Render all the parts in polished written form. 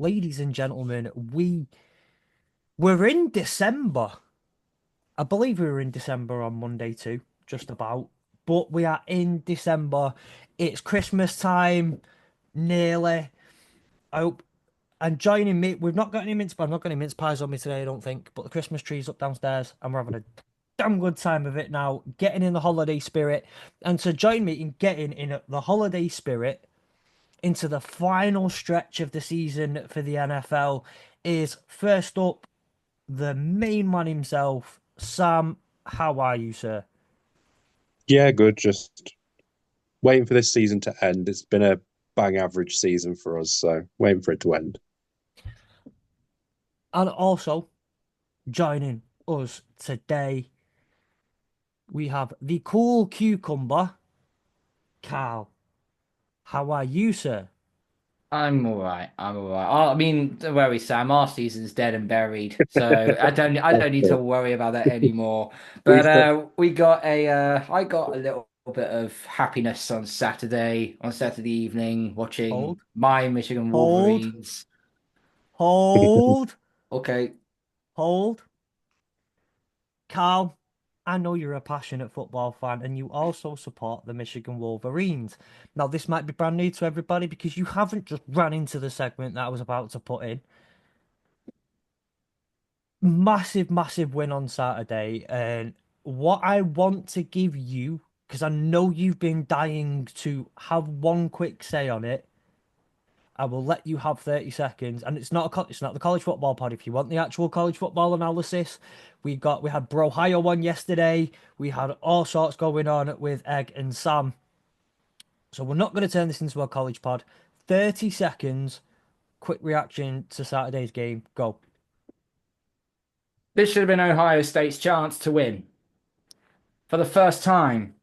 ladies and gentlemen, we're in December. I believe we were in December on Monday too, just about. But we are in December. It's Christmas time, nearly. I hope. And joining me, we've not got any mince pies. I've not got any mince pies on me today, I don't think. But the Christmas tree's up downstairs, and we're having a damn good time of it now, getting in the holiday spirit. And to join me in getting in the holiday spirit into the final stretch of the season for the NFL is first up the main man himself, Sam. How are you, sir? Yeah, good. Just waiting for this season to end. It's been a bang average season for us, so waiting for it to end. And also joining us today, we have the cool cucumber, Carl. How are you, sir? I'm all right. I'm all right. I mean, don't worry, Sam. Our season's dead and buried, so I don't need to worry about that anymore. We But still I got a little bit of happiness on Saturday evening, watching Hold, my Michigan hold, Wolverines. hold, Okay, hold. Carl, I know you're a passionate football fan and you also support the Michigan Wolverines. Now, this might be brand new to everybody because you haven't just ran into the segment that I was about to put in. Massive, massive win on Saturday. And what I want to give you, because I know you've been dying to have one quick say on it, I will let you have 30 seconds. And it's not the college football pod. If you want the actual college football analysis, we had Bro Hire one yesterday. We had all sorts going on with Egg and Sam. So we're not going to turn this into a college pod. 30 seconds, quick reaction to Saturday's game. Go. this should have been Ohio State's chance to win for the first time.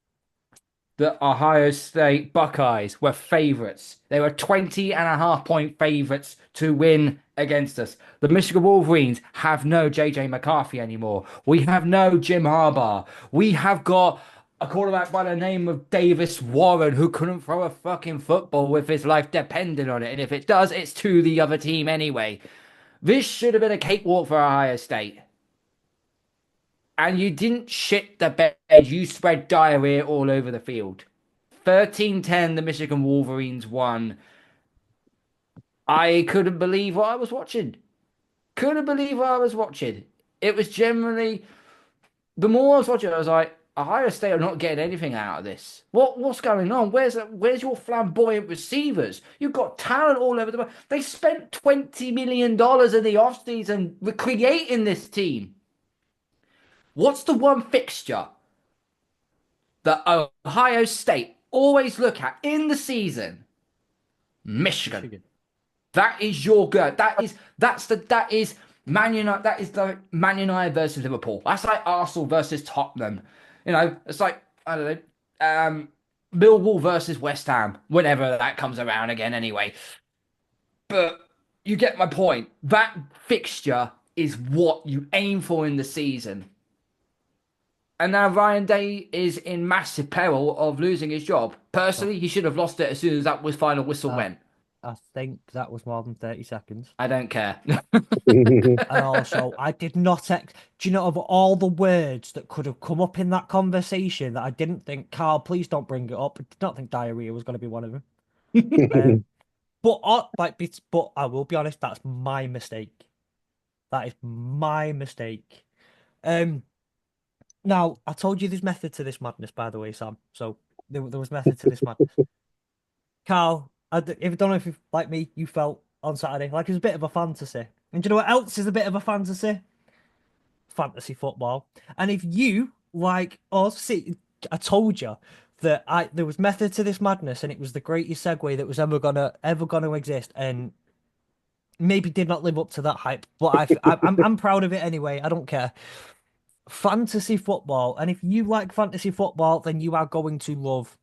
The Ohio State Buckeyes were favorites. They were 20.5 point favorites to win against us. The Michigan Wolverines have no JJ McCarthy anymore. We have no Jim Harbaugh. We have got a quarterback by the name of Davis Warren who couldn't throw a fucking football with his life depending on it. And if it does, it's to the other team anyway. This should have been a cakewalk for Ohio State. And you didn't shit the bed, you spread diarrhea all over the field. 13-10, the Michigan Wolverines won. I couldn't believe what I was watching. Couldn't believe what I was watching. It was generally, the more I was watching, I was like, Ohio State are not getting anything out of this. What's going on? Where's your flamboyant receivers? You've got talent all over the world. They spent $20 million in the offseason creating this team. What's the one fixture that Ohio State always look at in the season? Michigan. Michigan. That is your girl. That is Man United. That is the Man United versus Liverpool. That's like Arsenal versus Tottenham. It's like I don't know, Millwall versus West Ham. Whenever that comes around again, anyway. But you get my point. That fixture is what you aim for in the season. And now Ryan Day is in massive peril of losing his job. Oh, Personally, he should have lost it as soon as that final whistle I, went. I think that was more than 30 seconds. I don't care. And also, I did not do you know of all the words that could have come up in that conversation that I didn't think, Carl, please don't bring it up. I did not think diarrhea was going to be one of them. Um, but I will be honest, that's my mistake. That is my mistake. Um, Now I told you there's method to this madness, by the way, Sam. So there was method to this madness. Carl, if I don't know if you like me, you felt on Saturday like it was a bit of a fantasy. And do you know what else is a bit of a fantasy? Fantasy football. And if you like us, see, I told you that I there was method to this madness, and it was the greatest segue that was ever gonna exist, and maybe did not live up to that hype. But I'm proud of it anyway. I don't care. Fantasy football, and if you like fantasy football, then you are going to love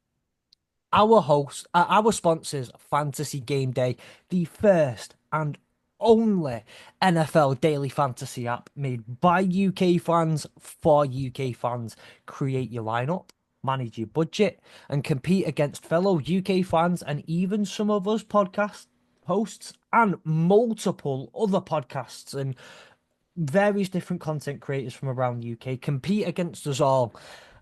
our sponsors, Fantasy Game Day, the first and only NFL daily fantasy app made by UK fans for UK fans. Create your lineup, manage your budget, and compete against fellow UK fans and even some of us podcast posts and multiple other podcasts and various different content creators from around the UK compete against us all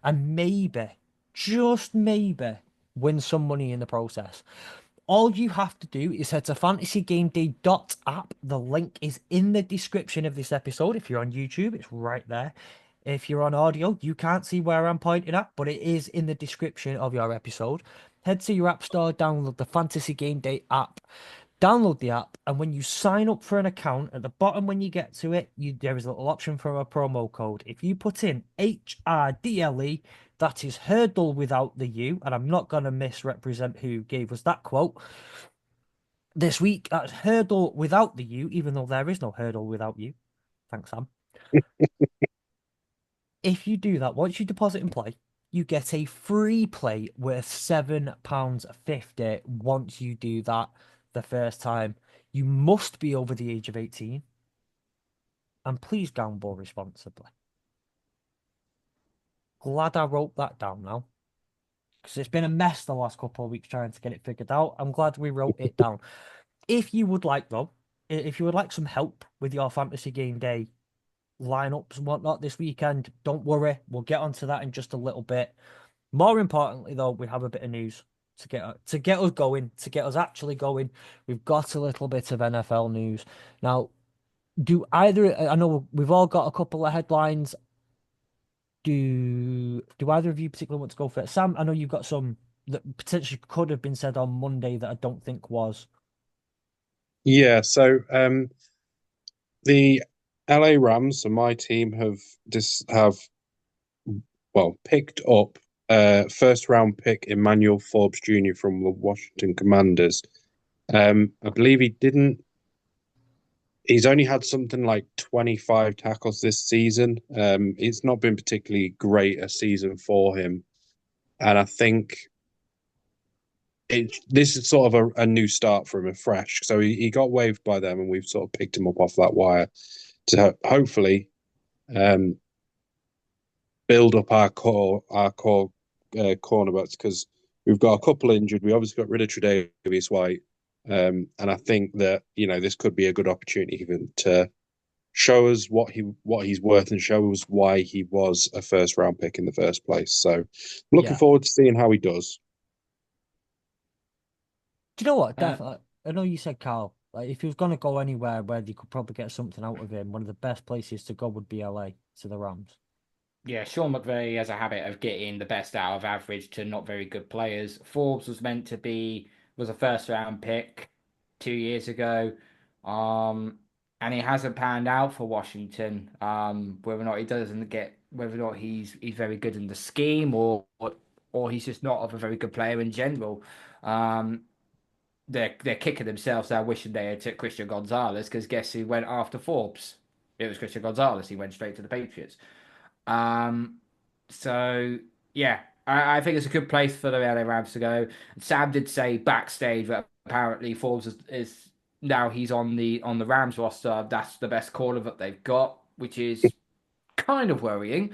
and maybe, just maybe, win some money in the process. All you have to do is head to fantasygameday.app. The link is in the description of this episode. If you're on YouTube, it's right there. If you're on audio, you can't see where I'm pointing at, but it is in the description of your episode. Head to your app store, download the Fantasy Game Day app. Download the app, and when you sign up for an account, at the bottom when you get to it, there is a little option for a promo code. If you put in HRDLE, that is hurdle without the U, and I'm not going to misrepresent who gave us that quote this week. That's hurdle without the U, even though there is no hurdle without you. Thanks, Sam. If you do that, once you deposit and play, you get a free play worth £7.50 once you do that the first time. You must be over the age of 18. And please gamble responsibly. Glad I wrote that down now. Because it's been a mess the last couple of weeks trying to get it figured out. I'm glad we wrote it down. If you would like, though, if you would like some help with your Fantasy Game Day lineups and whatnot this weekend, don't worry. We'll get onto that in just a little bit. More importantly, though, we have a bit of news to get us going, to get us actually going. We've got a little bit of NFL news. Now, I know we've all got a couple of headlines. Do either of you particularly want to go first? Sam, I know you've got some that potentially could have been said on Monday that I don't think was. Yeah, so the LA Rams and my team have picked up first round pick Emmanuel Forbes Jr. from the Washington Commanders. I believe he's only had something like 25 tackles this season. It's not been particularly great a season for him. And I think this is sort of a new start for him, a fresh. So he got waived by them, and we've sort of picked him up off that wire to hopefully build up our core cornerbacks, because we've got a couple injured. We obviously got rid of Tre'Davious White, and I think that this could be a good opportunity even to show us what he's worth and show us why he was a first round pick in the first place. So looking forward to seeing how he does. Do you know what? Definitely. I know you said Karl. Like, if he was going to go anywhere where you could probably get something out of him, one of the best places to go would be LA, to the Rams. Yeah, Sean McVay has a habit of getting the best out of average to not very good players. Forbes was a first round pick 2 years ago. And it hasn't panned out for Washington. Whether or not he's very good in the scheme, or he's just not of a very good player in general. They're kicking themselves now, wishing they had took Christian Gonzalez, because guess who went after Forbes? It was Christian Gonzalez. He went straight to the Patriots. Um, so yeah, I think it's a good place for the LA Rams to go. Sam did say backstage that apparently Forbes is now he's on the Rams roster. That's the best corner that they've got, which is kind of worrying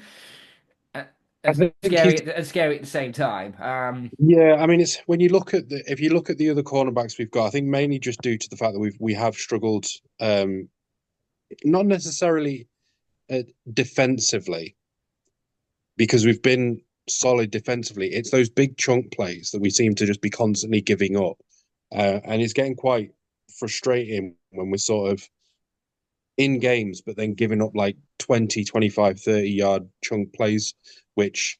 I and think scary at the same time. Yeah, I mean, it's when you look at if you look at the other cornerbacks we've got, I think mainly just due to the fact that we have struggled, not necessarily defensively, because we've been solid defensively. It's those big chunk plays that we seem to just be constantly giving up, and it's getting quite frustrating when we're sort of in games, but then giving up like 20, 25, 30-yard chunk plays, which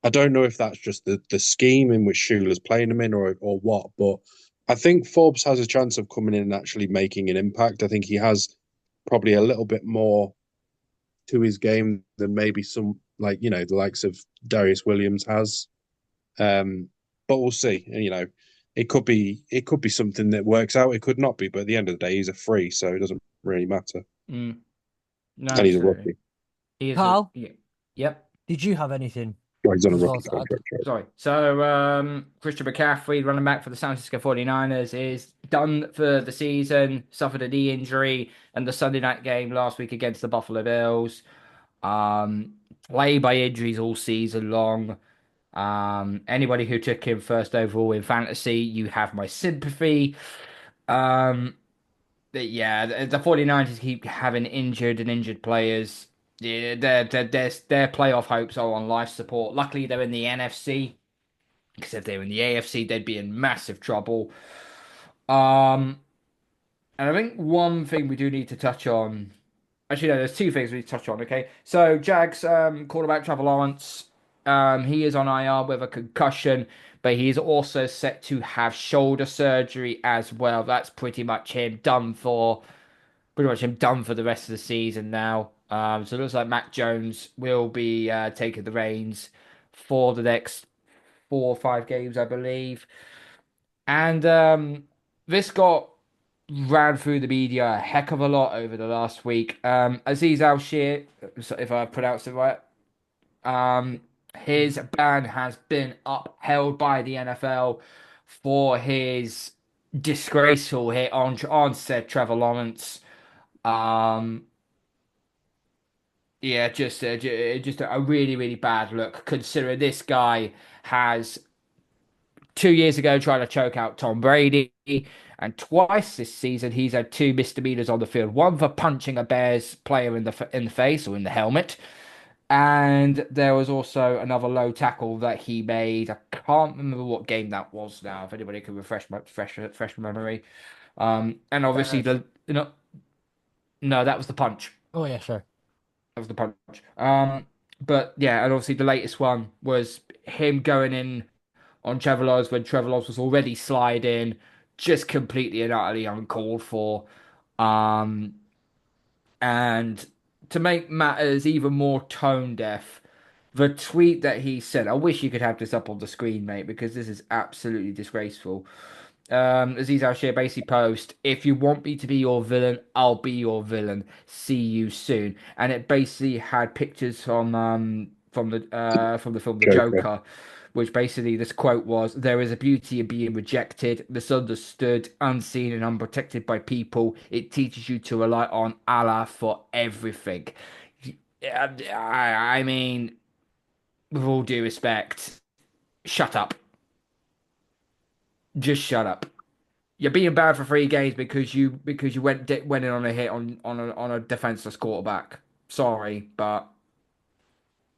I don't know if that's just the scheme in which Schuler's playing them in, or what, but I think Forbes has a chance of coming in and actually making an impact. I think he has probably a little bit more to his game than maybe some, like, the likes of Darius Williams has. But we'll see. It could be something that works out. It could not be, but at the end of the day, he's a free, so it doesn't really matter. No, And he's a absolutely. rookie. Karl, Yep. did you have anything? Well, he's on a As well rookie as contract. Right? Sorry. So, Christian McCaffrey, running back for the San Francisco 49ers, is done for the season, suffered a knee injury in the Sunday night game last week against the Buffalo Bills. Played by injuries all season long. Anybody who took him first overall in fantasy, you have my sympathy. Um, yeah, the 49ers keep having injured players. Yeah, their playoff hopes are on life support. Luckily, they're in the NFC because if they were in the AFC, they'd be in massive trouble. Um, and I think one thing we do need to touch on. Actually, no, there's two things we need to touch on. Okay, so Jags quarterback Trevor Lawrence, he is on IR with a concussion, but he is also set to have shoulder surgery as well. That's pretty much him done for. Pretty much him done for the rest of the season now. So it looks like Mac Jones will be taking the reins for the next 4 or 5 games, I believe. And this got ran through the media a heck of a lot over the last week. Aziz Al Shir, if I pronounced it right, um, his ban has been upheld by the NFL for his disgraceful hit on said Trevor Lawrence. Um, yeah, just a really really bad look considering this guy has 2 years ago tried to choke out Tom Brady, and twice this season he's had two misdemeanors on the field. One for punching a Bears player in the face or in the helmet, and there was also another low tackle that he made. I can't remember what game that was now. If anybody could refresh my memory. And obviously Bears. the no, that was the punch. Oh yeah, sure. That was the punch. But yeah, and obviously the latest one was him going in on Trevor Lawrence when Trevor Lawrence was already sliding, just completely and utterly uncalled for. Um, and to make matters even more tone deaf, the tweet that he sent, I wish you could have this up on the screen, mate, because this is absolutely disgraceful. Aziz Al-Shir basically post, if you want me to be your villain, I'll be your villain. See you soon. And it basically had pictures from the film The Joker. Joker, which basically this quote was, there is a beauty in being rejected, misunderstood, unseen, and unprotected by people. It teaches you to rely on Allah for everything. I mean, with all due respect, shut up. Just shut up. You're being banned for 3 games because you went in on a hit on a defenseless quarterback. Sorry, but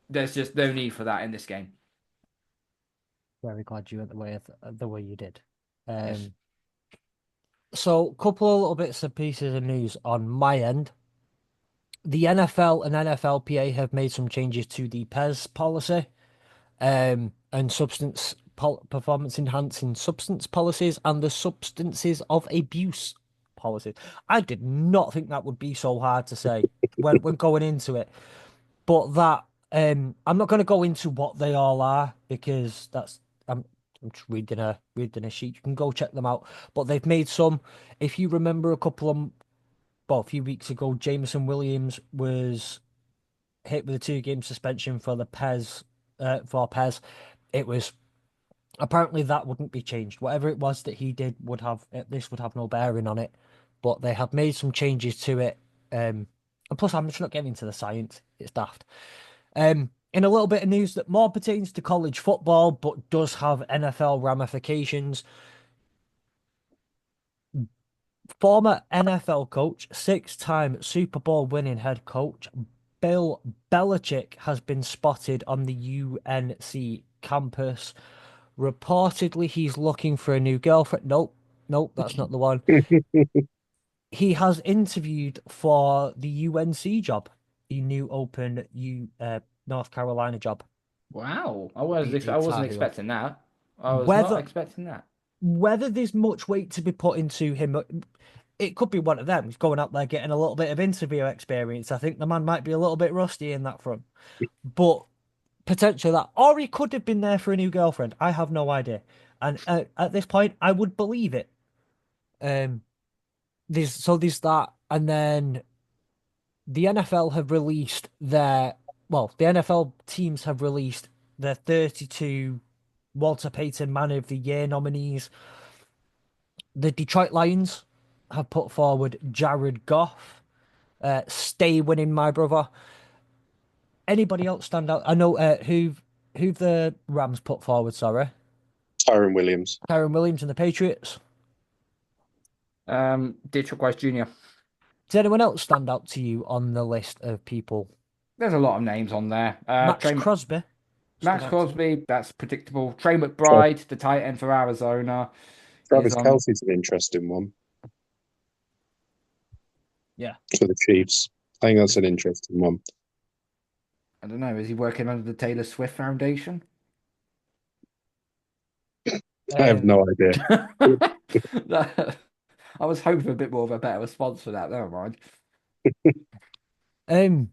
there's just no need for that in this game. Very glad you went the way you did. Yes. So, couple of little bits and pieces of news on my end. The NFL and NFLPA have made some changes to the PES policy, and performance enhancing substance policies and the substances of abuse policies. I did not think that would be so hard to say when going into it, but that I'm not going to go into what they all are because I'm just reading a sheet. You can go check them out. But they've made some. If you remember a few weeks ago, Jameson Williams was hit with a 2 game suspension for the PES. It was apparently that wouldn't be changed. Whatever it was that he did this would have no bearing on it. But they have made some changes to it. And plus, I'm just not getting into the science. It's daft. In a little bit of news that more pertains to college football, but does have NFL ramifications. Former NFL coach, 6-time Super Bowl winning head coach, Bill Belichick has been spotted on the UNC campus. Reportedly, he's looking for a new girlfriend. Nope, nope, that's not the one. He has interviewed for the UNC job, the new open North Carolina job. Wow. I The wasn't Tar Heel. expecting that. I was not Whether expecting that. whether there's much weight to be put into him, it could be one of them. He's going out there getting a little bit of interview experience. I think the man might be a little bit rusty in that front, but potentially that, or he could have been there for a new girlfriend. I have no idea, and at this point, I would believe it. Um, there's that, and then the NFL have released the NFL teams have released their 32 Walter Payton Man of the Year nominees. The Detroit Lions have put forward Jared Goff. Stay winning, my brother. Anybody else stand out? I know who the Rams put forward. Sorry, Tyron Williams. Kyron Williams and the Patriots. Dietrich Weiss Jr. Does anyone else stand out to you on the list of people? There's a lot of names on there. Max Crosby stood Max out to me. Crosby, that's predictable. Trey Tra- McBride, the tight end for Arizona, is Travis on. Kelce's an interesting one Yeah. for the Chiefs. I think that's an interesting one. I don't know. Is he working under the Taylor Swift Foundation? I have Um, no idea. I was hoping for a bit more of a better response for that. Never mind. um,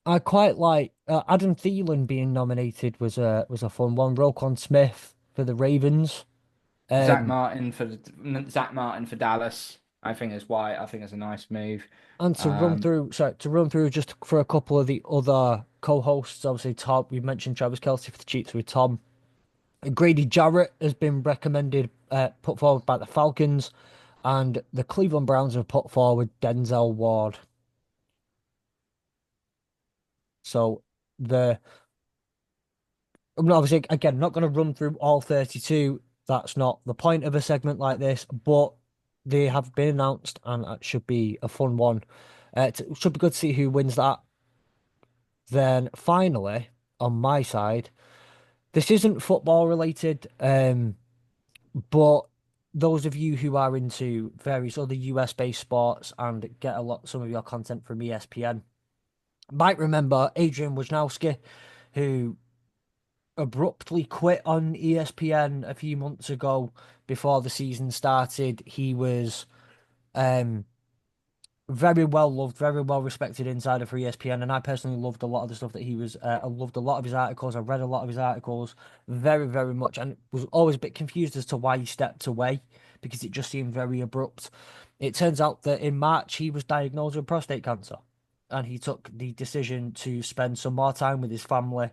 I quite like Adam Thielen being nominated was a fun one. Roquan Smith for the Ravens. Um, Zach Martin for Dallas. I think is why I think it's a nice move. and Um, to run through just for a couple of the other co-hosts, obviously Tom, we mentioned Travis Kelce for the Chiefs with Tom. Grady Jarrett has been recommended, put forward by the Falcons, and the Cleveland Browns have put forward Denzel Ward. So the obviously again not going to run through all 32. That's not the point of a segment like this, but they have been announced, and it should be a fun one. It should be good to see who wins that. Then finally, on my side, this isn't football related, but those of you who are into various other US based sports and get some of your content from ESPN might remember Adrian Wojnarowski, who abruptly quit on ESPN a few months ago before the season started. He was um very well loved, very well respected insider for ESPN, and I personally loved a lot of the stuff that he was. I loved a lot of his articles. I read a lot of his articles, very, very much, and was always a bit confused as to why he stepped away because it just seemed very abrupt. It turns out that in March he was diagnosed with prostate cancer, and he took the decision to spend some more time with his family.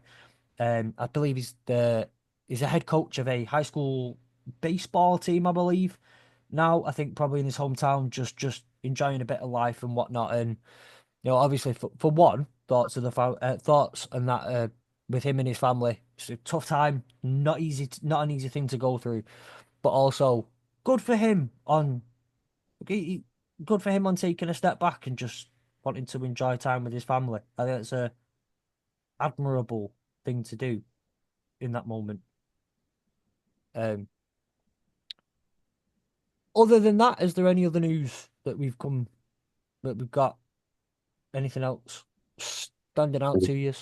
I believe he's a head coach of a high school baseball team, I believe. Now, I think probably in his hometown, just enjoying a bit of life and whatnot. And obviously for one, thoughts of thoughts and that with him and his family, it's a tough time, not easy, not an easy thing to go through, but also good for him on he- good for him on taking a step back and just wanting to enjoy time with his family. I think it's a admirable thing to do in that moment. Um, Other than that, is there any other news that we've got? Anything else standing out to you?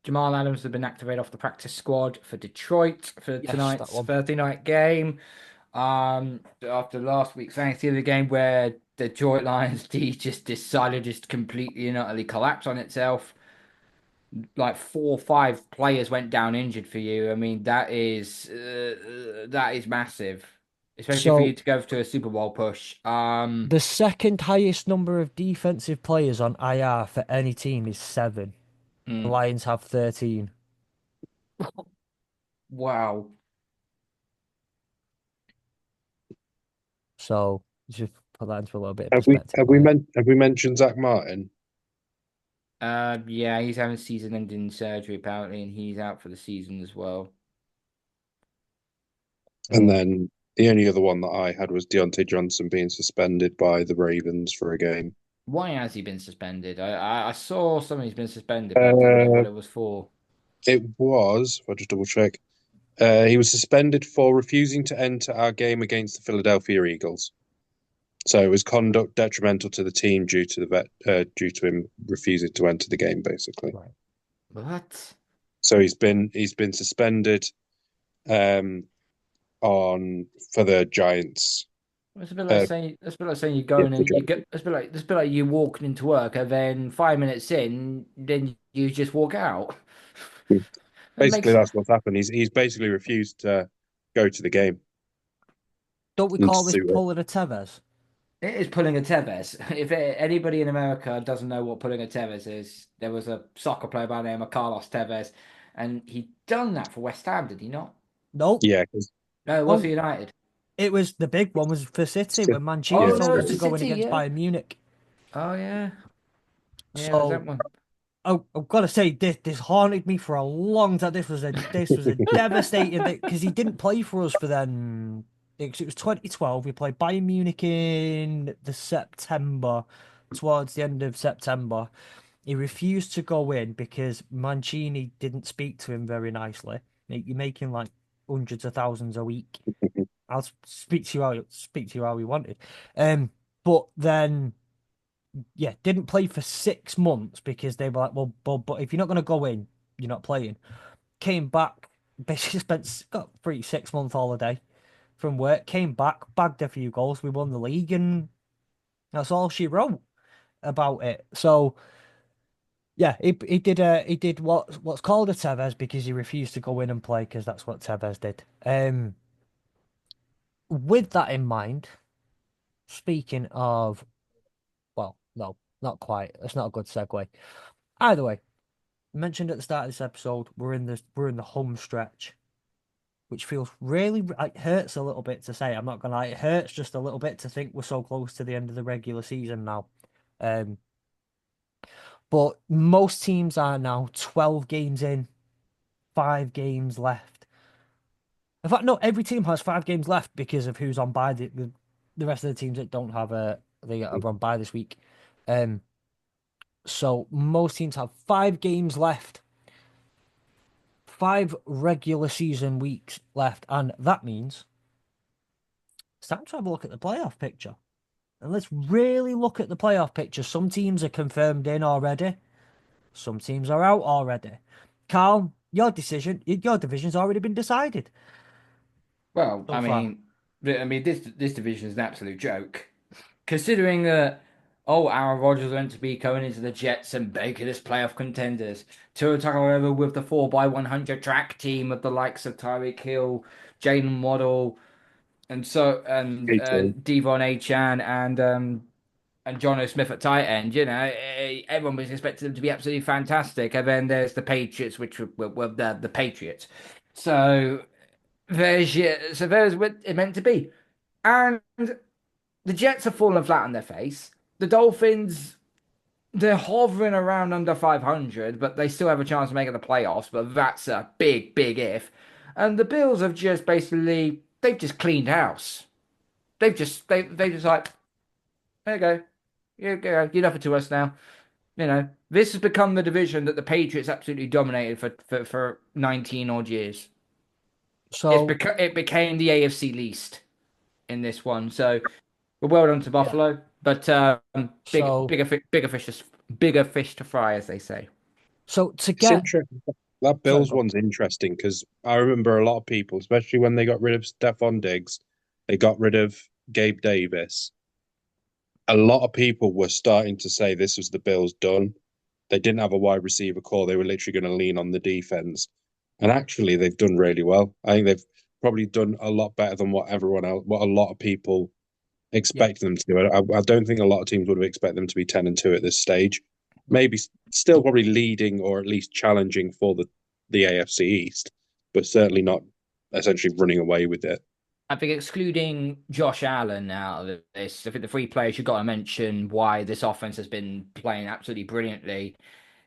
Jamal Adams has been activated off the practice squad for Detroit for Yes, that tonight's one. Thursday night game. After last week's Thanksgiving game where the Detroit Lions D just decided just completely and utterly collapse on itself. Like 4 or 5 players went down injured for you. I mean, that is massive, especially for you So to go to a Super Bowl push. the second highest number of defensive players on IR for any team is 7. The Mm, Lions have 13. wow. So just put that into a little bit of perspective Have for you. have we mentioned Zach Martin? Yeah, he's having season-ending surgery apparently, and he's out for the season as well. And Um, then the only other one that I had was Deontay Johnson being suspended by the Ravens for a game. Why has he been suspended? I saw something he's been suspended, but I didn't know Uh, what it was for. it was, if I just double check, he was suspended for refusing to enter our game against the Philadelphia Eagles. So it was conduct detrimental to the team due to him refusing to enter the game, basically. right. What? So he's been suspended um, on for the Giants. It's a bit like Uh, saying it's a bit like saying you're yeah, going the and you Giants. get it's a bit like you walking into work and then 5 minutes in, then you just walk out. It Basically, makes that's what's happened. He's basically refused to go to the game Don't we and to call this suit it. pulling a Tevez? it is pulling a Tevez. If anybody in America doesn't know what pulling a Tevez is, there was a soccer player by the name of Carlos Tevez, and he done that for West Ham, did he not? Nope. Yeah, because No, it was for Oh, United. it was the big one was for City when Mancini Oh yeah, no, told him it's to the go in City, against yeah. Bayern Munich. Oh yeah, yeah, it was that So one. I've got to say this haunted me for a long time. This was a devastating because he didn't play for us for then. it was 2012. We played Bayern Munich in the September, towards the end of September. He refused to go in because Mancini didn't speak to him very nicely. You're making like hundreds of thousands a week. I'll speak to you how we wanted. But then yeah, didn't play for 6 months because they were like, well, but if you're not going to go in, you're not playing. Came back, basically got free 6 month holiday from work. Came back, bagged a few goals. We won the league, and that's all she wrote about it. So yeah, he did what's called a Tevez because he refused to go in and play because that's what Tevez did. With that in mind, speaking of, well, no, not quite. That's not a good segue. Either way, mentioned at the start of this episode, we're in the home stretch, which feels really it hurts a little bit to say. I'm not gonna lie, it hurts just a little bit to think we're so close to the end of the regular season now. Um, but most teams are now 12 games in, 5 games left. In fact, no, every team has 5 games left because of who's on bye. The rest of the teams that don't have they are on bye this week. So most teams have 5 games left, 5 regular season weeks left, and that means it's time to have a look at the playoff picture. And let's really look at the playoff picture. Some teams are confirmed in already. Some teams are out already. Karl, your division's already been decided Well, so far. this division is an absolute joke. Considering that, oh, Aaron Rodgers went to be going into the Jets and Baker as playoff contenders. Tua Tagovailoa with the 4x100 track team of the likes of Tyreek Hill, Jalen Waddle, and Gatorade. Devon Achan and John Smith at tight end. You know, everyone was expecting them to be absolutely fantastic. And then there's the Patriots, which were the Patriots. So there's what it meant to be. And the Jets have fallen flat on their face. The Dolphins, they're hovering around under 500, but they still have a chance of making the playoffs. But that's a big, big if. And the Bills have just basically they've just cleaned house. They just like there you go, you're nothing to us now. You know this has become the division that the Patriots absolutely dominated for 19 odd years. So It became the AFC least in this one. So well done to yeah. Buffalo, but So bigger fish to fry, as they say. to It's get interesting. That sorry, Bills go. one's interesting because I remember a lot of people, especially when they got rid of Stephon Diggs, they got rid of Gabe Davis. A lot of people were starting to say this was the Bills done. They didn't have a wide receiver core. They were literally going to lean on the defense. And actually, they've done really well. I think they've probably done a lot better than what everyone else, what a lot of people Yeah, expect them to do. I don't think a lot of teams would have expected them to be 10-2 at this stage. Maybe still probably leading or at least challenging for the AFC East, but certainly not essentially running away with it. I think excluding Josh Allen out of this, I think the three players you've got to mention why this offense has been playing absolutely brilliantly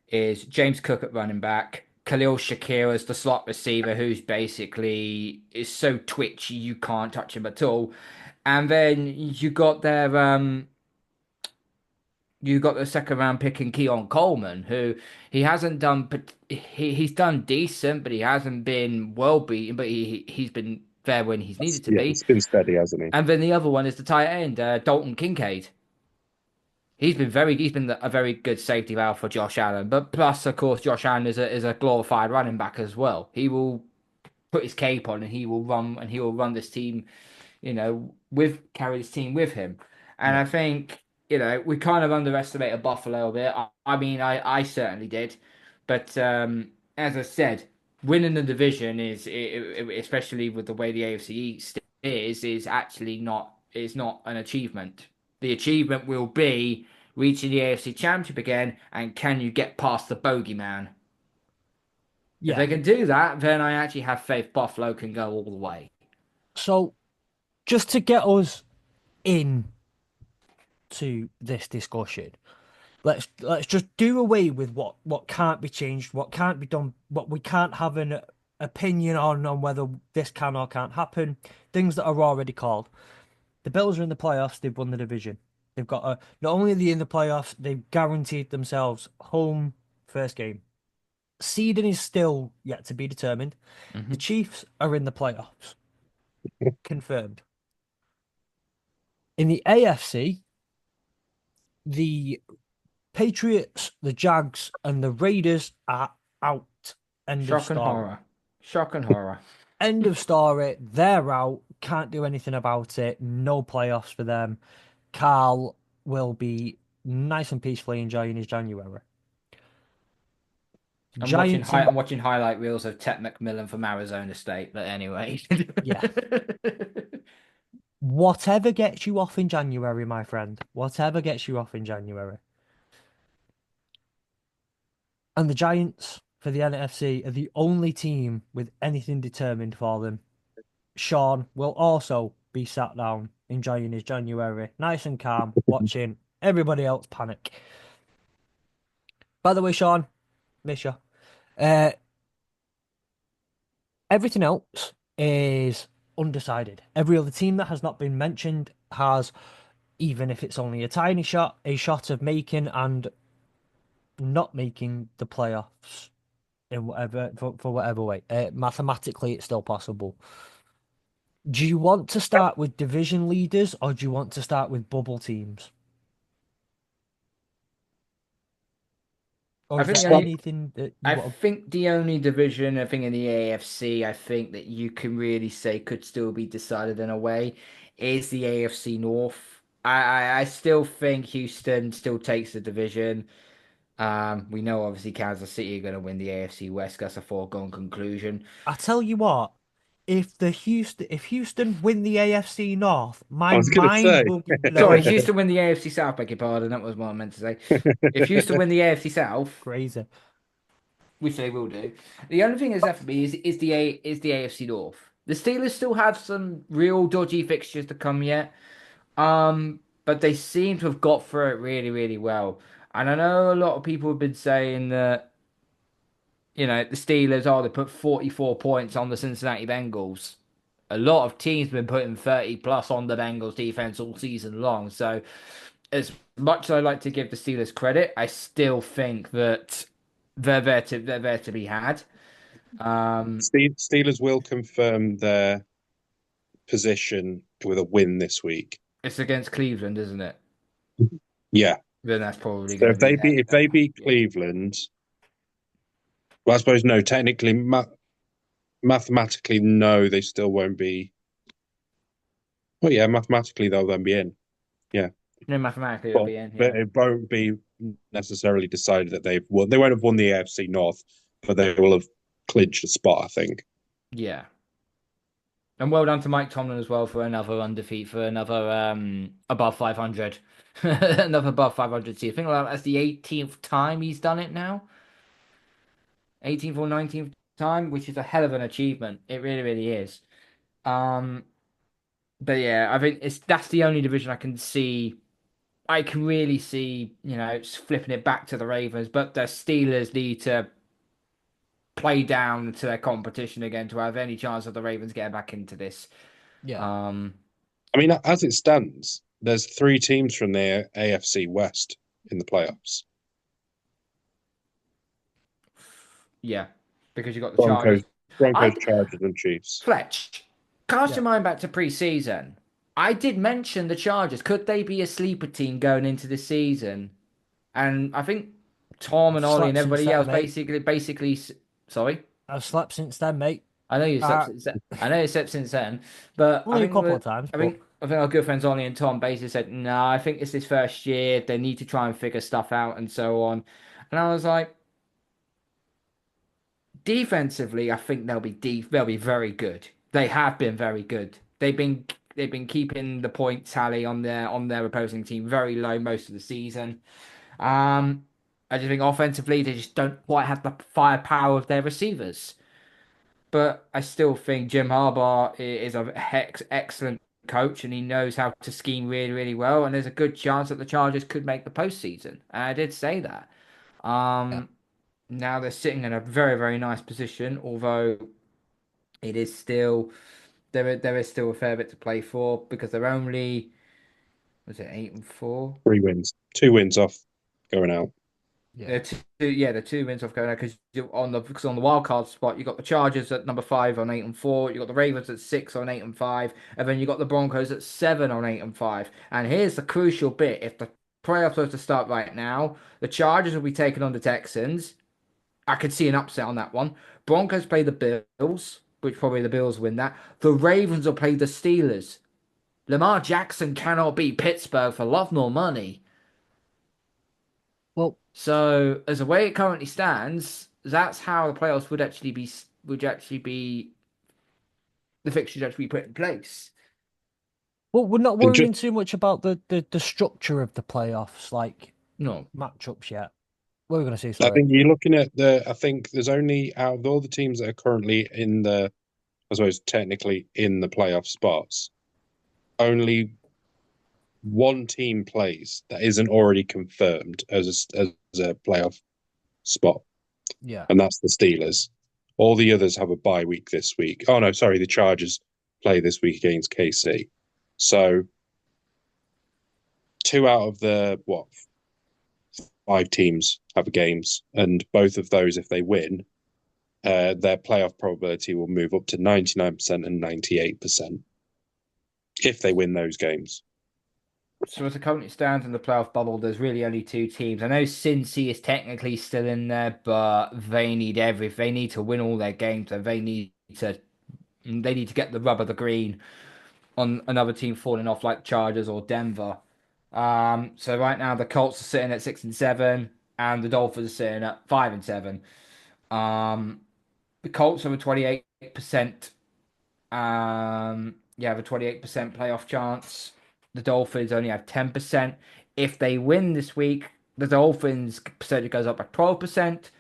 is James Cook at running back, Khalil Shakir as the slot receiver, who's basically is so twitchy you can't touch him at all, and then you got the second round pick in Keon Coleman, who he hasn't done, but he's done decent, but he hasn't been well beaten, but he's been there when he's needed to Yeah, be. it's been steady, hasn't he? And then the other one is the tight end, Dalton Kincaid. He's been a very good safety valve for Josh Allen, but plus, of course, Josh Allen is a glorified running back as well. He will put his cape on and he will run this team, carry this team with him. And yeah, I think, we kind of underestimated Buffalo a bit. I certainly did. But as I said, winning the division especially with the way the AFC East is actually not an achievement. The achievement will be reaching the AFC Championship again, and can you get past the bogeyman? If yeah. they can do that, then I actually have faith Buffalo can go all the way. So just to get us in to this discussion, let's just do away with what can't be changed, what can't be done, what we can't have in. opinion on whether this can or can't happen. Things that are already called. The Bills are in the playoffs. They've won the division. They've got not only are they in the playoffs, they've guaranteed themselves home first game. Seeding is still yet to be determined. The Hmm. Chiefs are in the playoffs, confirmed. In the AFC, the Patriots, the Jags, and the Raiders are out. End of Shock and story. horror. Shock and horror. End of story. They're out. Can't do anything about it. No playoffs for them. Karl will be nice and peacefully enjoying his January. Giants in I'm watching highlight reels of Ted McMillan from Arizona State. But anyway. yeah. Whatever gets you off in January, my friend. Whatever gets you off in January. And the Giants for the NFC are the only team with anything determined for them. Sean will also be sat down enjoying his January, nice and calm, watching everybody else panic. By the way, Sean, miss you. Uh, everything else is undecided. Every other team that has not been mentioned has, even if it's only a tiny shot, a shot of making and not making the playoffs in whatever for whatever way. Mathematically, it's still possible. Do you want to start with division leaders or do you want to start with bubble teams? Or I is think there the only anything that you I want to... think the only division, I think in the AFC, I think that you can really say could still be decided in a way, is the AFC North. I still think Houston still takes the division. We know obviously Kansas City are going to win the AFC West. That's a foregone conclusion. I tell you what, if Houston win the AFC North, I my was going to mind say. will be Sorry, blown. Houston win the AFC South. Beg your pardon. That was what I meant to say. If Houston win the AFC South, Crazy. which they will do. The only thing that's left for me is the AFC North. The Steelers still have some real dodgy fixtures to come yet. But they seem to have got through it really, really well. And I know a lot of people have been saying that, the Steelers, they put 44 points on the Cincinnati Bengals. A lot of teams have been putting 30 plus on the Bengals defense all season long. So as much as I like to give the Steelers credit, I still think that they're there to be had. Um, Steelers will confirm their position with a win this week. it's against Cleveland, isn't it? Yeah. Then that's probably So going to be that. if they beat Yeah. Cleveland, well, I suppose no. Technically, mathematically, no. They still won't be. Well, yeah, mathematically they'll then be in. Yeah, No, mathematically it'll but be in. but Yeah. it won't be necessarily decided that they've won. They won't have won the AFC North, but they will have clinched a spot. I think. Yeah. And well done to Mike Tomlin as well for another undefeated, for another above 500. Another above 500 season. I think that's the 18th time he's done it now. 18th or 19th time, which is a hell of an achievement. It really, really is. Um, but yeah, I think that's the only division I can see. I can really see, flipping it back to the Ravens, but the Steelers need to play down to their competition again to have any chance of the Ravens getting back into this. Yeah. Um, I mean, as it stands, there's three teams from the AFC West in the playoffs: yeah, because you got the Broncos, Chargers. I Chargers, and Chiefs. Fletch, cast Yeah. your mind back to pre-season. I did mention the Chargers. Could they be a sleeper team going into the season? And I think Tom I've and Ollie and slept since everybody then, else mate. sorry. I've slept since then, mate. I know you slept Uh, since then. I know you slept since then, but only a couple of times, but I think our good friends Ollie and Tom basically said, "No, I think it's this first year. They need to try and figure stuff out and so on." And I was like, defensively, I think they'll be very good. They have been very good. They've been keeping the point tally on their opposing team very low most of the season. Um, I just think offensively they just don't quite have the firepower of their receivers. But I still think Jim Harbaugh is an excellent coach and he knows how to scheme really, really well. And there's a good chance that the Chargers could make the postseason. And I did say that. yeah. Um, Now they're sitting in a very, very nice position, although it is still there is still a fair bit to play for because they're only was it 8-4? 3 wins, 2 wins off going out. Yeah. They're 2 wins off going out because on the wild card spot you got the Chargers at number 5 on 8-4, you got the Ravens at 6 on 8-5, and then you got the Broncos at 7 on 8-5. And here's the crucial bit: if the playoffs were to start right now, the Chargers will be taking on the Texans. I could see an upset on that one. Broncos play the Bills, which probably the Bills win that. The Ravens will play the Steelers. Lamar Jackson cannot beat Pittsburgh for love nor money. Well, So, as the way it currently stands, that's how the playoffs would actually be the fixtures actually be put in place. well, we're not And just, worrying too much about the structure of the playoffs, like No. matchups yet. What were we going to say? I Sorry. think you're looking at I think there's only out of all the teams that are currently in I suppose technically in the playoff spots, only one team plays that isn't already confirmed as a playoff spot, Yeah. and that's the Steelers. All the others have a bye week this week. Oh no, sorry, the Chargers play this week against KC. So two out of the what 5 teams have games, and both of those, if they win, their playoff probability will move up to 99% and 98% if they win those games. So as it currently stands in the playoff bubble, there's really only 2 teams. I know Cincy is technically still in there, but they need to win all their games, and they need to get the rub of the green on another team falling off like Chargers or Denver. So right now the Colts are sitting at 6-7, and the Dolphins are sitting at 5-7. Um, the Colts have a 28%. Have a 28% playoff chance. The Dolphins only have 10%. If they win this week, the Dolphins percentage goes up by 12%.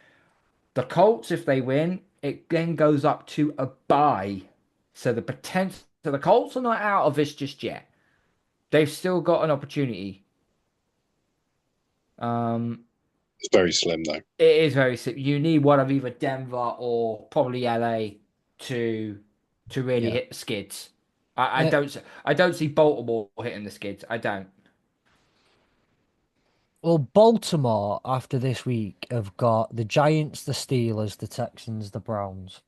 The Colts, if they win, it then goes up to a bye. So the Colts are not out of this just yet. They've still got an opportunity. Um, It's very slim though. it is very simple. You need one of either Denver or probably LA to really Yeah. hit the skids. I Uh, don't see Baltimore hitting the skids. I don't. well, Baltimore after this week have got the Giants, the Steelers, the Texans, the Browns.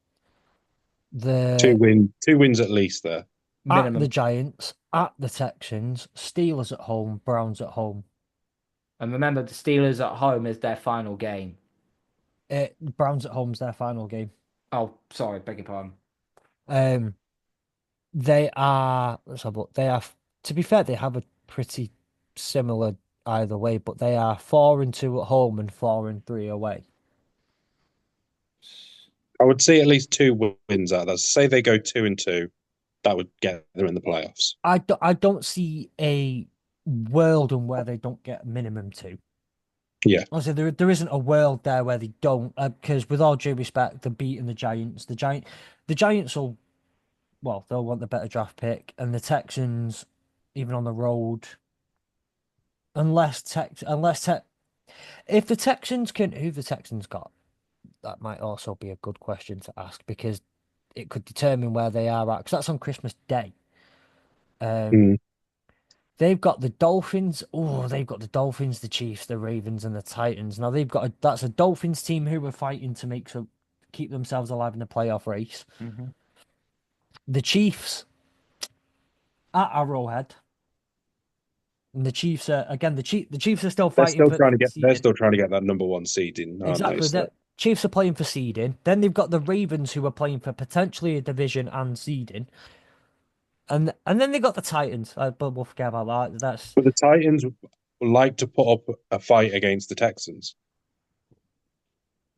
The 2 wins at least there. At the Minimum. Giants, at the Texans, Steelers at home, Browns at home. And remember, the Steelers at home is their final game. Browns at home's their final game. Oh, sorry, beg your pardon. Um, they are. Let's have a look. They are. To be fair, they have a pretty similar either way, but they are 4-2 at home and 4-3 away. I would see at least 2 wins out of that. Say they go 2-2, that would get them in the playoffs. I don't see a world in where they don't get minimum two. Yeah. Honestly, there isn't a world there where they don't, because with all due respect, they're beating the Giants. The Giants will, well, they'll want the better draft pick, and the Texans, even on the road, if the Texans can, who the Texans got, that might also be a good question to ask because it could determine where they are at. Because that's on Christmas Day. Mm. They've got the Dolphins. Oh, they've got the Dolphins, the Chiefs, the Ravens, and the Titans. Now that's a Dolphins team who are fighting to keep themselves alive in the playoff race. Mm-hmm. The Chiefs at Arrowhead. And the Chiefs are again the Chiefs are still They're fighting still for trying to get they're seeding. still trying to get that number 1 seeding, aren't they? Exactly. So, The Chiefs are playing for seeding. Then they've got the Ravens who are playing for potentially a division and seeding. And then they got the Titans. But we'll forget about that. That's but the Titans like to put up a fight against the Texans.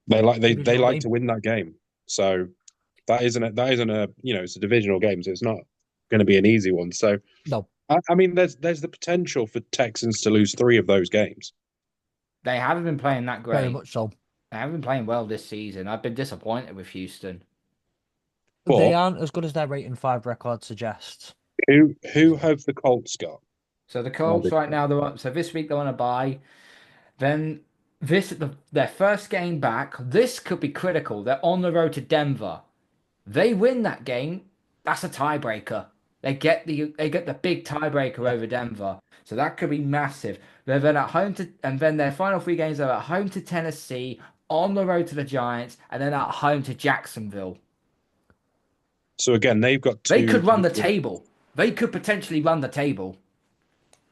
They divisional like game. to win that game. So that isn't a it's a divisional game, so it's not going to be an easy one. So No, I mean, there's the potential for Texans to lose 3 of those games. They haven't been playing that very great. much so. They haven't been playing well this season. I've been disappointed with Houston. They But aren't as good as their rating 5 record suggests. who have the Colts got? So the Colts right now so this week they're on a bye. Then their first game back. This could be critical. They're on the road to Denver. They win that game, that's a tiebreaker. They get the big tiebreaker Yeah. over Denver. So that could be massive. They're then at home to and then their final three games are at home to Tennessee, on the road to the Giants, and then at home to Jacksonville. So again, they've got They two. could run the table. They could potentially run the table.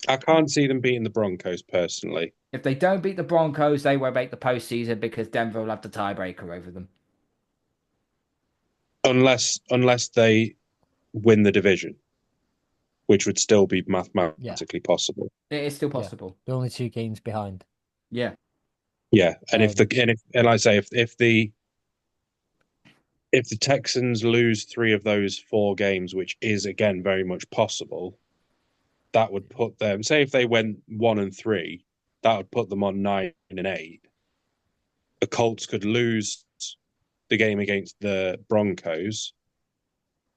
I can't see them beating the Broncos personally, If they don't beat the Broncos, they won't make the postseason because Denver will have the tiebreaker over them. unless they win the division, which would still be Yeah. mathematically possible. It is still Yeah. possible. They're only 2 games behind. Yeah. Yeah, and Um, and I say if the Texans lose 3 of those 4 games, which is again very much possible, that would put them. Say if they went 1-3, that would put them on 9-8. The Colts could lose the game against the Broncos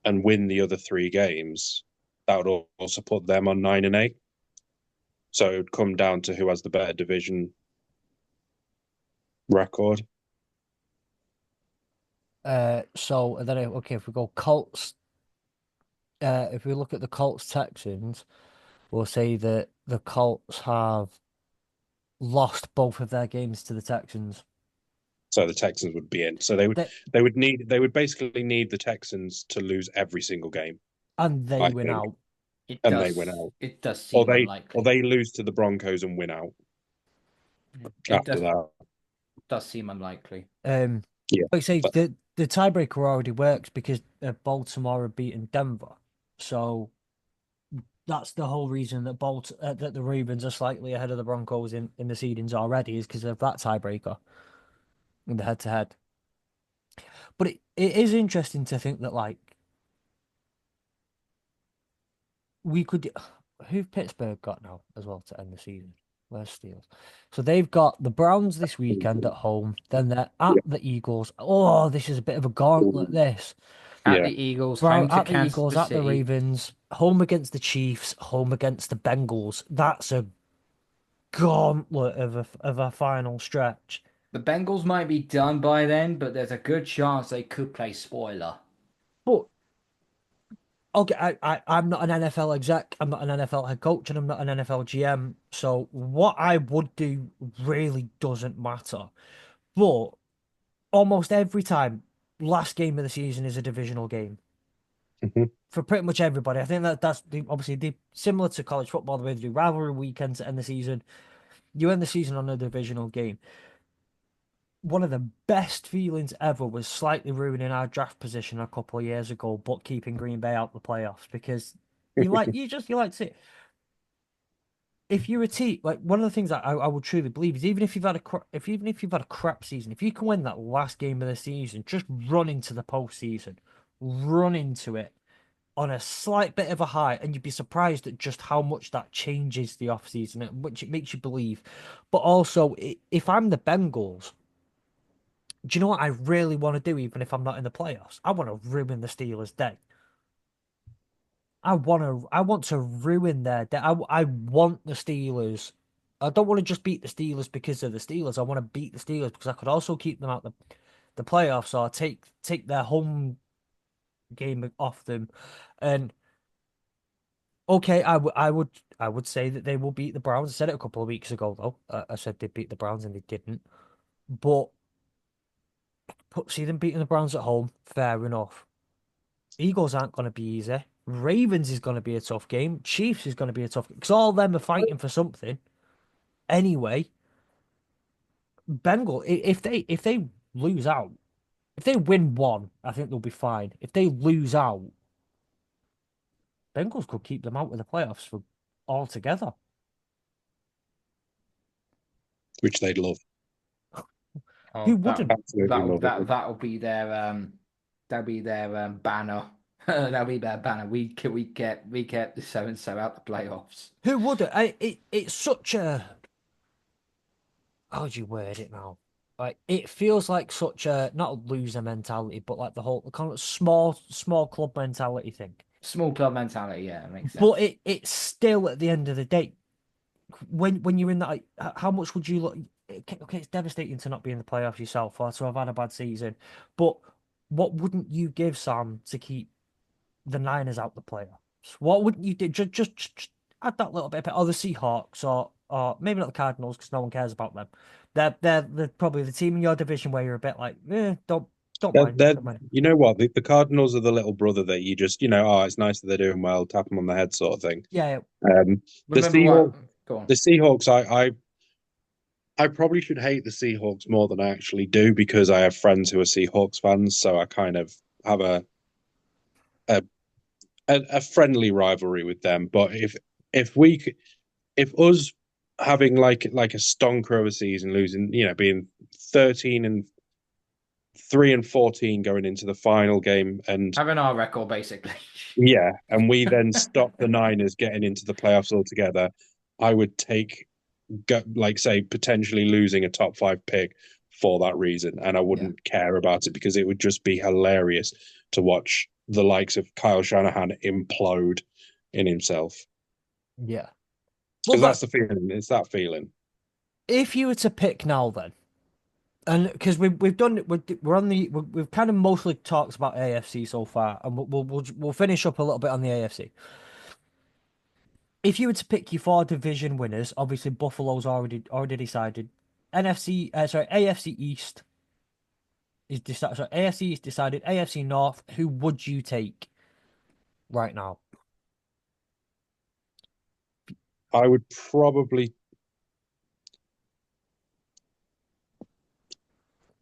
and win the other 3 games. That would also put them on 9-8. So it would come down to who has the better division record. So and then okay, if we go Colts, if we look at the Colts Texans, we'll say that the Colts have lost both of their games to the Texans. So the Texans would be in. So they would basically need the Texans to lose every single game, And they I win think, out. and they win out. It does Or seem unlikely. they lose to the Broncos and win out It after does, that. does seem unlikely. Yeah. Like I say, But- the tiebreaker already works because Baltimore have beaten Denver. So that's the whole reason that that the Ravens are slightly ahead of the Broncos in the seedings already is because of that tiebreaker in the head-to-head. But it is interesting to think that like we could who've Pittsburgh got now as well to end the season? Where's Steelers? So they've got the Browns this weekend at home. Then they're at the Eagles. Oh, this is a bit of a gauntlet. This At Yeah. the Eagles, home to at the Kansas Eagles, at the City. Ravens, home against the Chiefs, home against the Bengals. That's a gauntlet of a final stretch. The Bengals might be done by then, but there's a good chance they could play spoiler. But okay, I'm not an NFL exec, I'm not an NFL head coach, and I'm not an NFL GM. So what I would do really doesn't matter. But almost every time, last game of the season is a divisional game Mhm. for pretty much everybody. I think obviously similar to college football, the way they do rivalry weekends to end the season. You end the season on a divisional game. One of the best feelings ever was slightly ruining our draft position a couple of years ago, but keeping Green Bay out the playoffs because you like to see it. If you're a team, like one of the things that I would truly believe is even if you've had a crap season, if you can win that last game of the season, just run into the postseason, run into it on a slight bit of a high, and you'd be surprised at just how much that changes the offseason, which it makes you believe. But also, if I'm the Bengals, do you know what I really want to do, even if I'm not in the playoffs? I want to ruin the Steelers' day. I want to ruin their day. I want the Steelers. I don't want to just beat the Steelers because of the Steelers. I want to beat the Steelers because I could also keep them out the playoffs or take their home game off them. And okay, I would say that they will beat the Browns. I said it a couple of weeks ago though. I said they'd beat the Browns and they didn't. But see them beating the Browns at home, fair enough. Eagles aren't going to be easy. Ravens is going to be a tough game. Chiefs is going to be a tough because all of them are fighting for something. Anyway, if they lose out, if they win one, I think they'll be fine. If they lose out, Bengals could keep them out of the playoffs for altogether. Which they'd love. Who wouldn't? Absolutely love it. That'll be their banner. That'll be their banner. We get the so and so out the playoffs. Who wouldn't? It's such a how do you word it now? Like it feels like such a not a loser mentality, but like the whole kind of small club mentality thing. Small club mentality, yeah, it makes sense. But it's still at the end of the day, when you're in that, like, how much would you look? Okay, it's devastating to not be in the playoffs yourself or to have had a bad season, but what wouldn't you give Sam to keep the Niners out the playoffs? What wouldn't you do? Just add that little bit, or the Seahawks, or maybe not the Cardinals because no one cares about them. They're probably the team in your division where you're a bit like, don't mind, They're, don't mind. you know what? The Cardinals are the little brother that you just, oh, it's nice that they're doing well, tap them on the head sort of thing. Yeah, Um, the Remember what? Seahawks, Go on. the Seahawks, I probably should hate the Seahawks more than I actually do because I have friends who are Seahawks fans, so I kind of have a, a friendly rivalry with them. But if we if us having like a stonker of a season, losing, being 13-3 and 14 going into the final game, and Having our record, basically. yeah, and we then stop the Niners getting into the playoffs altogether, I would take, like, say, potentially losing a top 5 pick for that reason, and I Yeah. wouldn't care about it because it would just be hilarious to watch the likes of Kyle Shanahan implode in himself. yeah. Well, Because look, that's the feeling. It's that feeling. if you were to pick now, then, and because we've done we're on the we've kind of mostly talked about AFC so far, and we'll finish up a little bit on the AFC. If you were to pick your 4 division winners, obviously Buffalo's already decided. AFC East is decided. So AFC East decided. AFC North, who would you take right now? I would probably.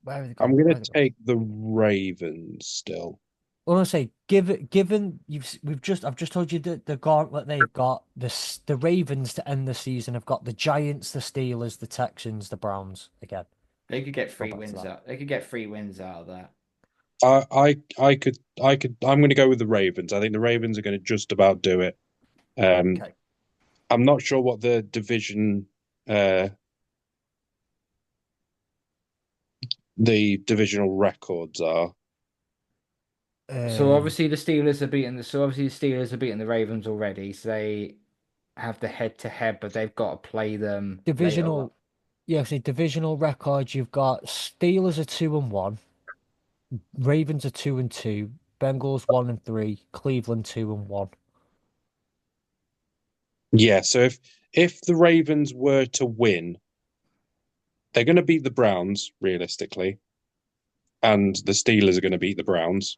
Where have they I'm gone? going Where have to they gone? take the Ravens still. I want to say, given I've just told you the gauntlet they've got. The Ravens to end the season have got the Giants, the Steelers, the Texans, the Browns again. They could get Go three back to wins that. out. They could get 3 wins out of that. I'm going to go with the Ravens. I think the Ravens are going to just about do it. Um, Okay. I'm not sure what uh, the divisional records are. So Um, obviously the Steelers are beating the Ravens already. So they have the head-to-head, but they've got to play them later on. divisional, yeah, see divisional records. You've got Steelers are 2-1, Ravens are 2-2, Bengals 1-3, Cleveland 2-1. Yeah, so if the Ravens were to win, they're going to beat the Browns realistically, and the Steelers are going to beat the Browns.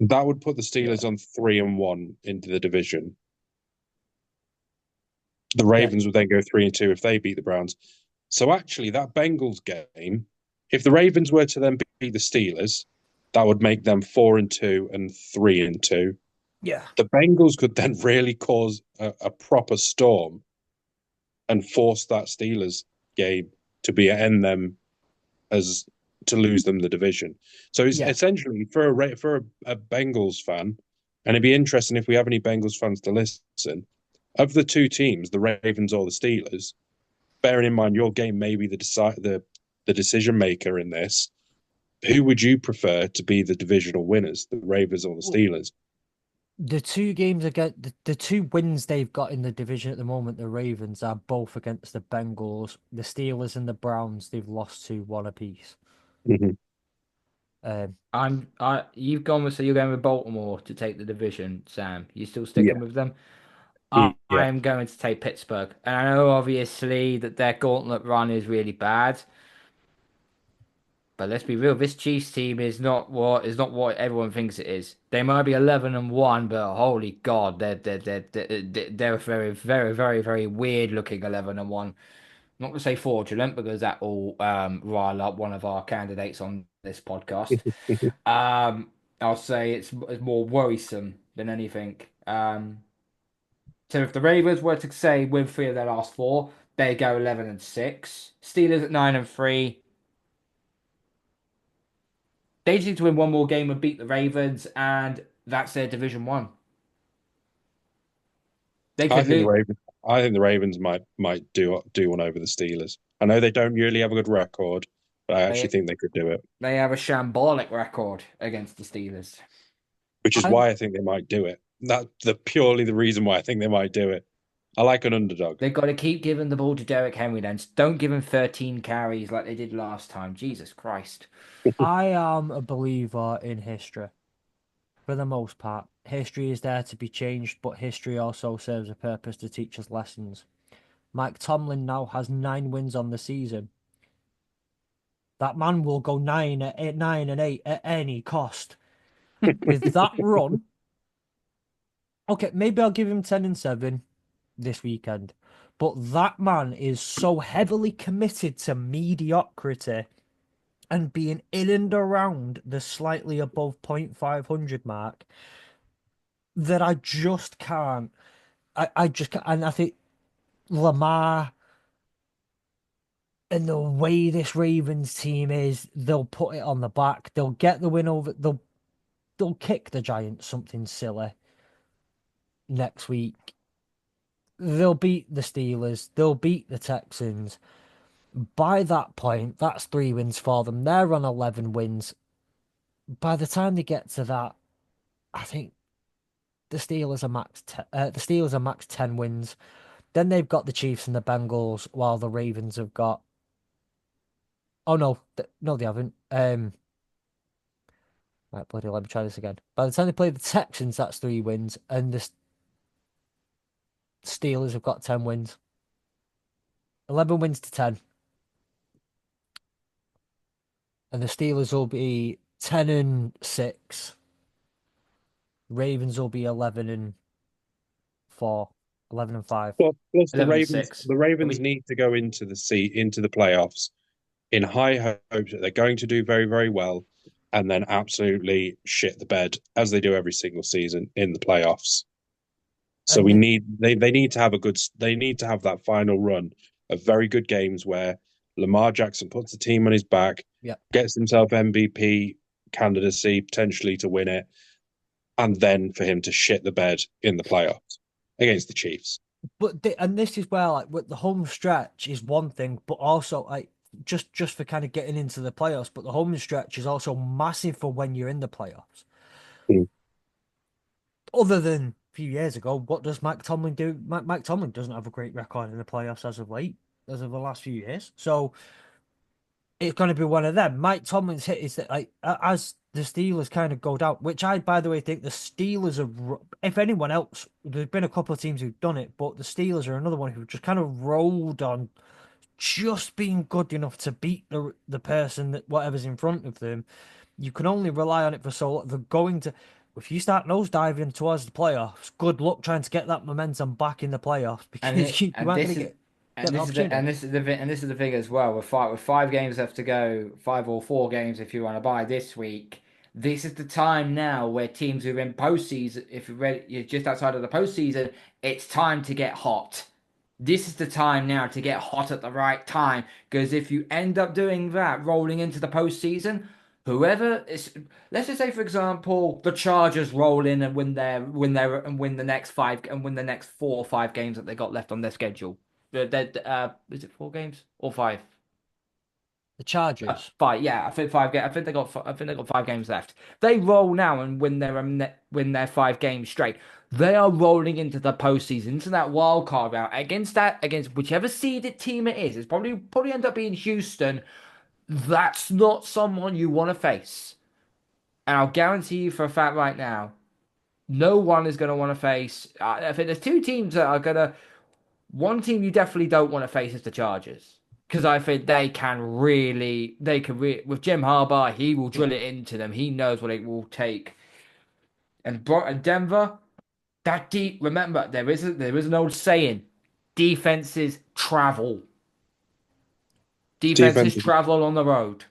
That would put the Yeah, Steelers on 3-1 into the division. The yeah, Ravens would then go 3-2 if they beat the Browns. So actually, that Bengals game, if the Ravens were to then beat the Steelers, that would make them 4-2 and 3-2. yeah, The Bengals could then really cause a proper storm and force that Steelers game to be end them as to lose them the division. So it's yeah. essentially for a Bengals fan, and it'd be interesting if we have any Bengals fans to listen. Of the 2 teams, the Ravens or the Steelers, bearing in mind your game may be the decision maker in this, who would you prefer to be the divisional winners, the Ravens or the Well, Steelers? the 2 games against the 2 wins they've got in the division at the moment, the Ravens are both against the Bengals, the Steelers, and the Browns. They've lost to one apiece. Mhm. Um, You've gone with, so you're going with Baltimore to take the division, Sam. You still sticking Yeah, with them? I yeah. am going to take Pittsburgh. And I know obviously that their gauntlet run is really bad. But let's be real, this Chiefs team is not what everyone thinks it is. They might be 11-1, but holy God, they're a very, very, very, very weird looking 11-1. Not to say fraudulent because that will rile up one of our candidates on this podcast. Um, I'll say it's more worrisome than anything. So if the Ravens were to say win 3 of their last 4, they go 11-6. Steelers at 9-3. They just need to win one more game and beat the Ravens, and that's their Division One. They I could think the lose. Ravens. I think the Ravens might do one over the Steelers. I know they don't really have a good record, but I actually They think they could do it. they have a shambolic record against the Steelers. Which is I'm why I think they might do it. That the purely the reason why I think they might do it. I like an underdog. They've got to keep giving the ball to Derek Henry then. Don't give him 13 carries like they did last time. Jesus Christ. I am a believer in history for the most part. History is there to be changed, but history also serves a purpose to teach us lessons. Mike Tomlin now has 9 wins on the season. That man will go 9-8 at any cost. With that run, okay, maybe I'll give him 10-7 this weekend. But that man is so heavily committed to mediocrity and being in and around the slightly above 0.500 mark that I just can't. I just can't. And I think Lamar and the way this Ravens team is, they'll put it on the back. They'll get the win over. They'll kick the Giants something silly next week. They'll beat the Steelers. They'll beat the Texans. By that point, that's 3 wins for them. They're on 11 wins. By the time they get to that, I think the Steelers are max 10 wins. Then they've got the Chiefs and the Bengals, while the Ravens have got. Oh no, no, they haven't. Right, bloody, let me try this again. By the time they play the Texans, that's 3 wins, and the Steelers have got 10 wins. 11 wins to 10. And the Steelers will be 10-6. Ravens will be 11-4. 11-5. Well, plus 11 and 6. The Ravens need to go into the playoffs in high hopes that they're going to do very, very well, and then absolutely shit the bed as they do every single season in the playoffs. So And they need to have they need to have that final run of very good games where Lamar Jackson puts the team on his back, yeah. gets himself MVP candidacy potentially to win it, and then for him to shit the bed in the playoffs against the Chiefs. And this is where, like, with the home stretch is one thing, but also, like, just for kind of getting into the playoffs. But the home stretch is also massive for when you're in the playoffs. Mm. Other than a few years ago, what does Mike Tomlin do? Mike Tomlin doesn't have a great record in the playoffs as of late, as of the last few years. So it's going to be one of them. Mike Tomlin's hit is that, like, as the Steelers kind of go down, which I, by the way, think the Steelers are, if anyone else, there's been a couple of teams who've done it, but the Steelers are another one who just kind of rolled on just being good enough to beat the person that whatever's in front of them. You can only rely on it for so long. They're going to, if you start nosediving towards the playoffs, good luck trying to get that momentum back in the playoffs because you aren't going to get the opportunity. This is the thing as well. With five games left to go, 5 or 4 games if you want to buy this week. This is the time now where teams who are in postseason, if you're just outside of the postseason, it's time to get hot. This is the time now to get hot at the right time. Because if you end up doing that, rolling into the postseason, whoever is, let's just say for example, the Chargers roll in and win the next 4 or 5 games that they got left on their schedule. Is it 4 games or 5? The Chargers. 5, yeah, I think 5 games. I think they got 5 games left. They roll now and win their 5 games straight. They are rolling into the postseason, into that wild card round against whichever seeded team it is. It's probably end up being Houston. That's not someone you want to face, and I'll guarantee you for a fact right now, no one is going to want to face. I think there's 2 teams that are going to. One team you definitely don't want to face is the Chargers. Because I think with Jim Harbaugh, he will drill it into them. He knows what it will take. And Denver, remember, there is an old saying: defenses travel. Defenses Defense, travel on the road.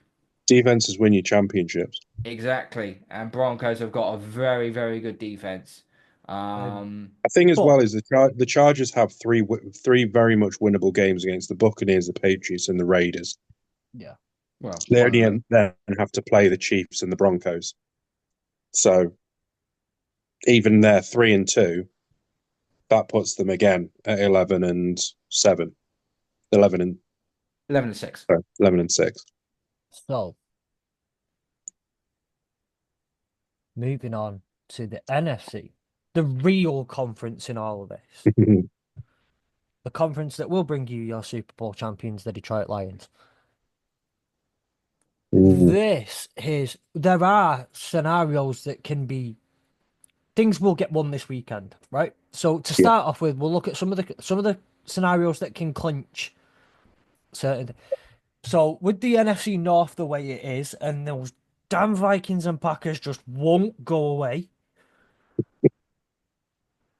defenses win you championships. Exactly. And Broncos have got a very, very good defense. Um, I think as but well is the Chargers have three very much winnable games against the Buccaneers, the Patriots, and the Raiders. yeah, Well, They one of them. only then have to play the Chiefs and the Broncos. So even they're 3-2, that puts them again at 11-7, 11 and 11-6. 11-6. so moving on to the NFC, the real conference in all of this. the conference that will bring you your Super Bowl champions, the Detroit Lions. Mm, There are scenarios that can be, things will get won this weekend, right? So to yeah. start off with, we'll look at some of the scenarios that can clinch certain. So with the NFC North the way it is, and those damn Vikings and Packers just won't go away,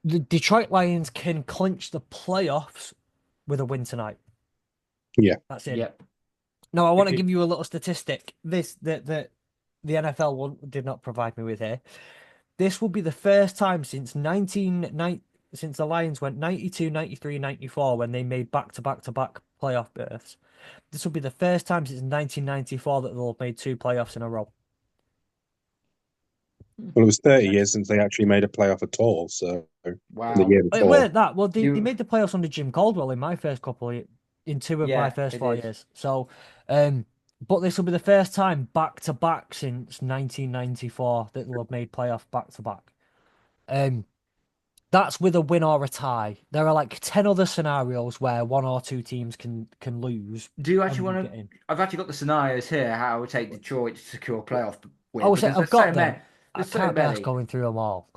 the Detroit Lions can clinch the playoffs with a win tonight. Yeah. That's it. Yep. Now I want to give you a little statistic. This that the NFL one did not provide me with here. This will be the first time since the Lions went 92, 93, 94 when they made back-to-back-to-back playoff berths. This will be the first time since 1994 that they'll have made two playoffs in a row. Well, it was 30 years since they actually made a playoff at all. So the Wow. year It before. weren't that. Well, they You, made the playoffs under Jim Caldwell in my first in two of my yeah, first it 4 is. years. So, but this will be the first time back to back since 1994 that they'll have made playoff back to back. That's with a win or a tie. There are like 10 other scenarios where one or two teams can lose Do you and actually you want get to? in. I've actually got the scenarios here. How I would take Detroit to secure a playoff I win would say because I've there's so got many. them. I There's so can't be asked many. going through them all.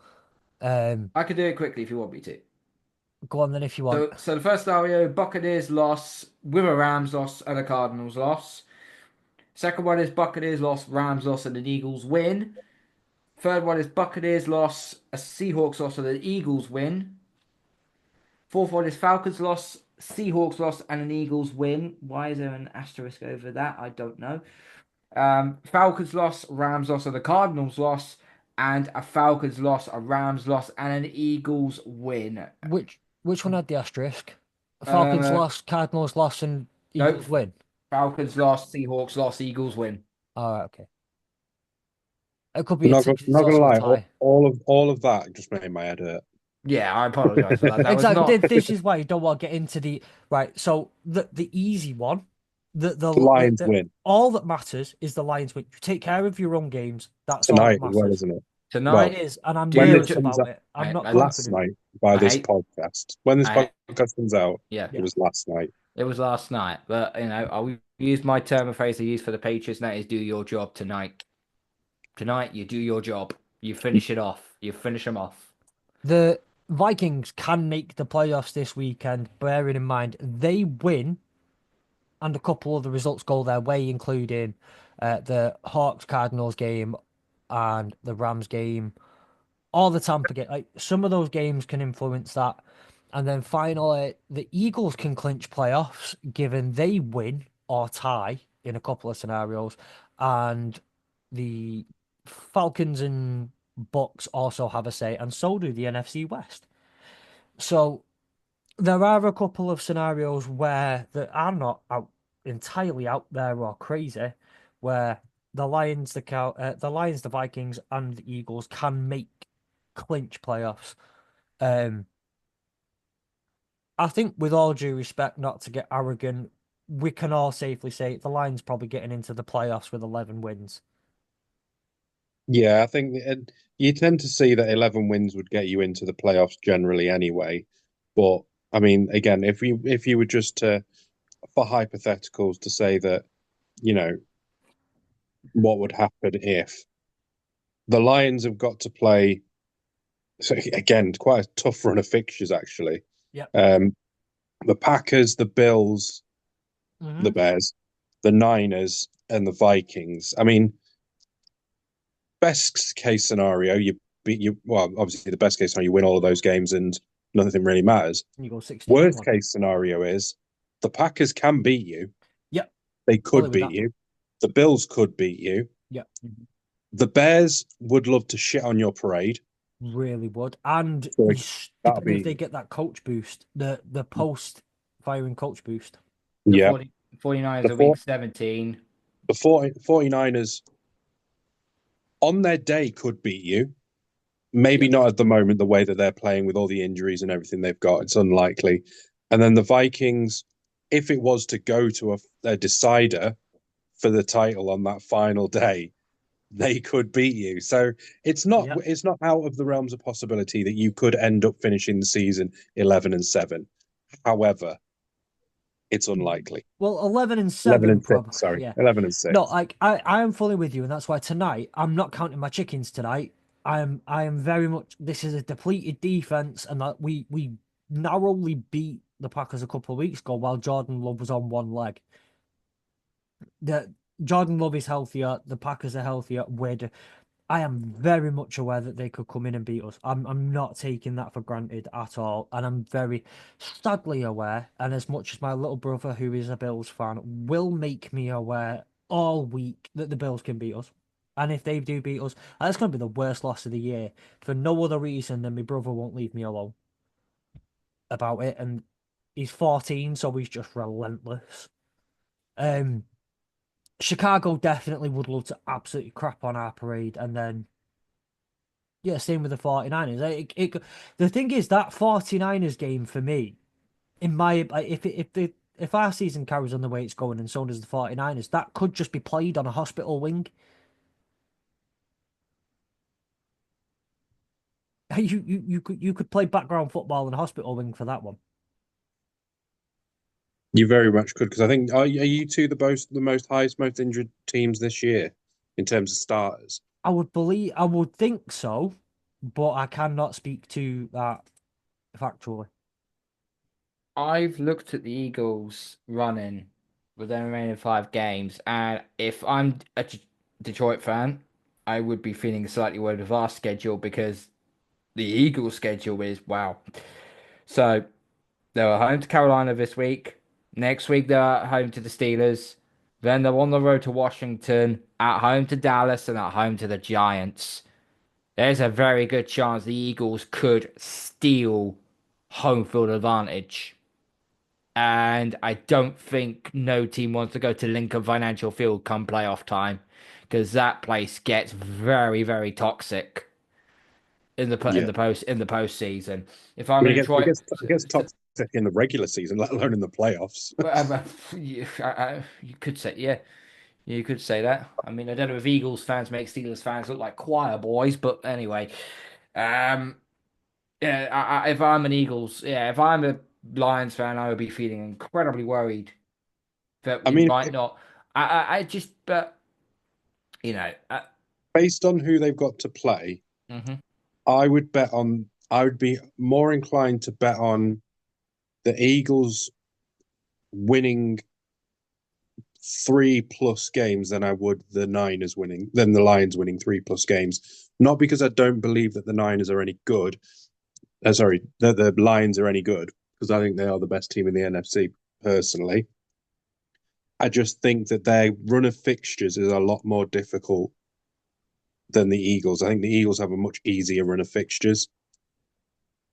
I could do it quickly if you want me to. Go on then if you want. So the first scenario: Buccaneers loss with a Rams loss and a Cardinals loss. Second one is Buccaneers loss, Rams loss, and an Eagles win. Third one is Buccaneers loss, a Seahawks loss, and an Eagles win. Fourth one is Falcons loss, Seahawks loss, and an Eagles win. Why is there an asterisk over that? I don't know. Falcons loss, Rams loss, and the Cardinals loss, and a Falcons loss, a Rams loss, and an Eagles win. Which one had the asterisk? Falcons Uh, lost, Cardinals lost, and nope. Eagles win. Falcons loss, Seahawks loss, Eagles win. All right, okay. It could be a Not, t it's not gonna also a lie, tie. all of that just made my head hurt. Yeah, I apologize for that. That was Exactly. not. This is why you don't want to get into the right. So the easy one, The Lions the win all that matters is the Lions win. You take care of your own games. That's all that tonight as well, matters. isn't it? It Well, Tonight, is, and I'm do when your this nervous job. comes about out it. I'm not last confident. night by I this hate. podcast, when this I podcast comes out, yeah. it Yeah. was last night. It was last night, but I'll use my term and phrase I use for the Patriots, and that is do your job tonight. Tonight, you do your job. You finish it off. You finish them off. The Vikings can make the playoffs this weekend, bearing in mind they win and a couple of the results go their way, including the Hawks Cardinals game and the Rams game, or the Tampa game. Like some of those games can influence that. And then finally, the Eagles can clinch playoffs given they win or tie in a couple of scenarios. And the Falcons and Bucks also have a say, and so do the NFC West. So there are a couple of scenarios where that are not entirely out there or crazy, where the Lions, the Vikings, and the Eagles can make clinch playoffs. Um, I think, with all due respect, not to get arrogant, we can all safely say the Lions probably getting into the playoffs with 11 wins. Yeah, I think you tend to see that 11 wins would get you into the playoffs generally anyway. But I mean, again, if you were just to, for hypotheticals, to say that, you know, what would happen if the Lions have got to play, so again, quite a tough run of fixtures actually. Yep. The Packers, the Bills, the Hmm. Bears, the Niners, and the Vikings. I mean, best case scenario, you beat you. Well, obviously, the best case scenario, you win all of those games and nothing really matters. You go 16 and Worst 1. case scenario is the Packers can beat you. Yep. They Fully could with beat that. you. The Bills could beat you. Yep. The Bears would love to shit on your parade. Really would. And So that'll depending if be they get that coach boost, the post firing coach boost. The yeah. 49ers The are four, week 17. the 49ers on their day could beat you. Maybe Yep. not at the moment, the way that they're playing with all the injuries and everything they've got. It's unlikely. And then the Vikings, if it was to go to a decider for the title on that final day, they could beat you. So Yep. it's not out of the realms of possibility that you could end up finishing the season 11-7. However, it's unlikely. Well, 11 and 11 7 and 6, probably. sorry. Yeah. 11 and No, 6. like I am fully with you, and that's why tonight I'm not counting my chickens tonight. I am very much. This is a depleted defense, and that we narrowly beat the Packers a couple of weeks ago while Jordan Love was on one leg. The Jordan Love is healthier. The Packers are healthier. I am very much aware that they could come in and beat us. I'm not taking that for granted at all, and I'm very sadly aware. And as much as my little brother, who is a Bills fan, will make me aware all week that the Bills can beat us, and if they do beat us, that's going to be the worst loss of the year for no other reason than my brother won't leave me alone about it, and he's 14, so he's just relentless. Um, Chicago definitely would love to absolutely crap on our parade, and then. Yeah, same with the 49ers. The thing is that 49ers game for me, in my if our season carries on the way it's going and so does the 49ers, that could just be played on a hospital wing. You could play background football in a hospital wing for that one. You very much could, because I think are you two the most highest, most injured teams this year in terms of starters? I would think so, but I cannot speak to that factually. I've looked at the Eagles running with their remaining 5 games, and if I'm a Detroit fan, I would be feeling slightly worried with our schedule because the Eagles' schedule is wow. So they're home to Carolina this week. Next week they're at home to the Steelers. Then they're on the road to Washington, at home to Dallas, and at home to the Giants. There's a very good chance the Eagles could steal home field advantage. And I don't think no team wants to go to Lincoln Financial Field come playoff time because that place gets very, very toxic Yeah, in the postseason. If I I'm mean in Detroit, it gets toxic in the regular season, let alone in the playoffs. you could say yeah, you could say that. I mean, I don't know if Eagles fans make Steelers fans look like choir boys, but anyway, um, yeah, if I'm an Eagles, yeah, if I'm a Lions fan, I would be feeling incredibly worried that I we mean, might not. I just, but you know, based on who they've got to play, mhm. I would be more inclined to bet on the Eagles winning 3+ games than I would than the Lions winning 3+ games. Not because I don't believe that the Niners are any good. Sorry, that the Lions are any good, because I think they are the best team in the NFC personally. I just think that their run of fixtures is a lot more difficult than the Eagles. I think the Eagles have a much easier run of fixtures.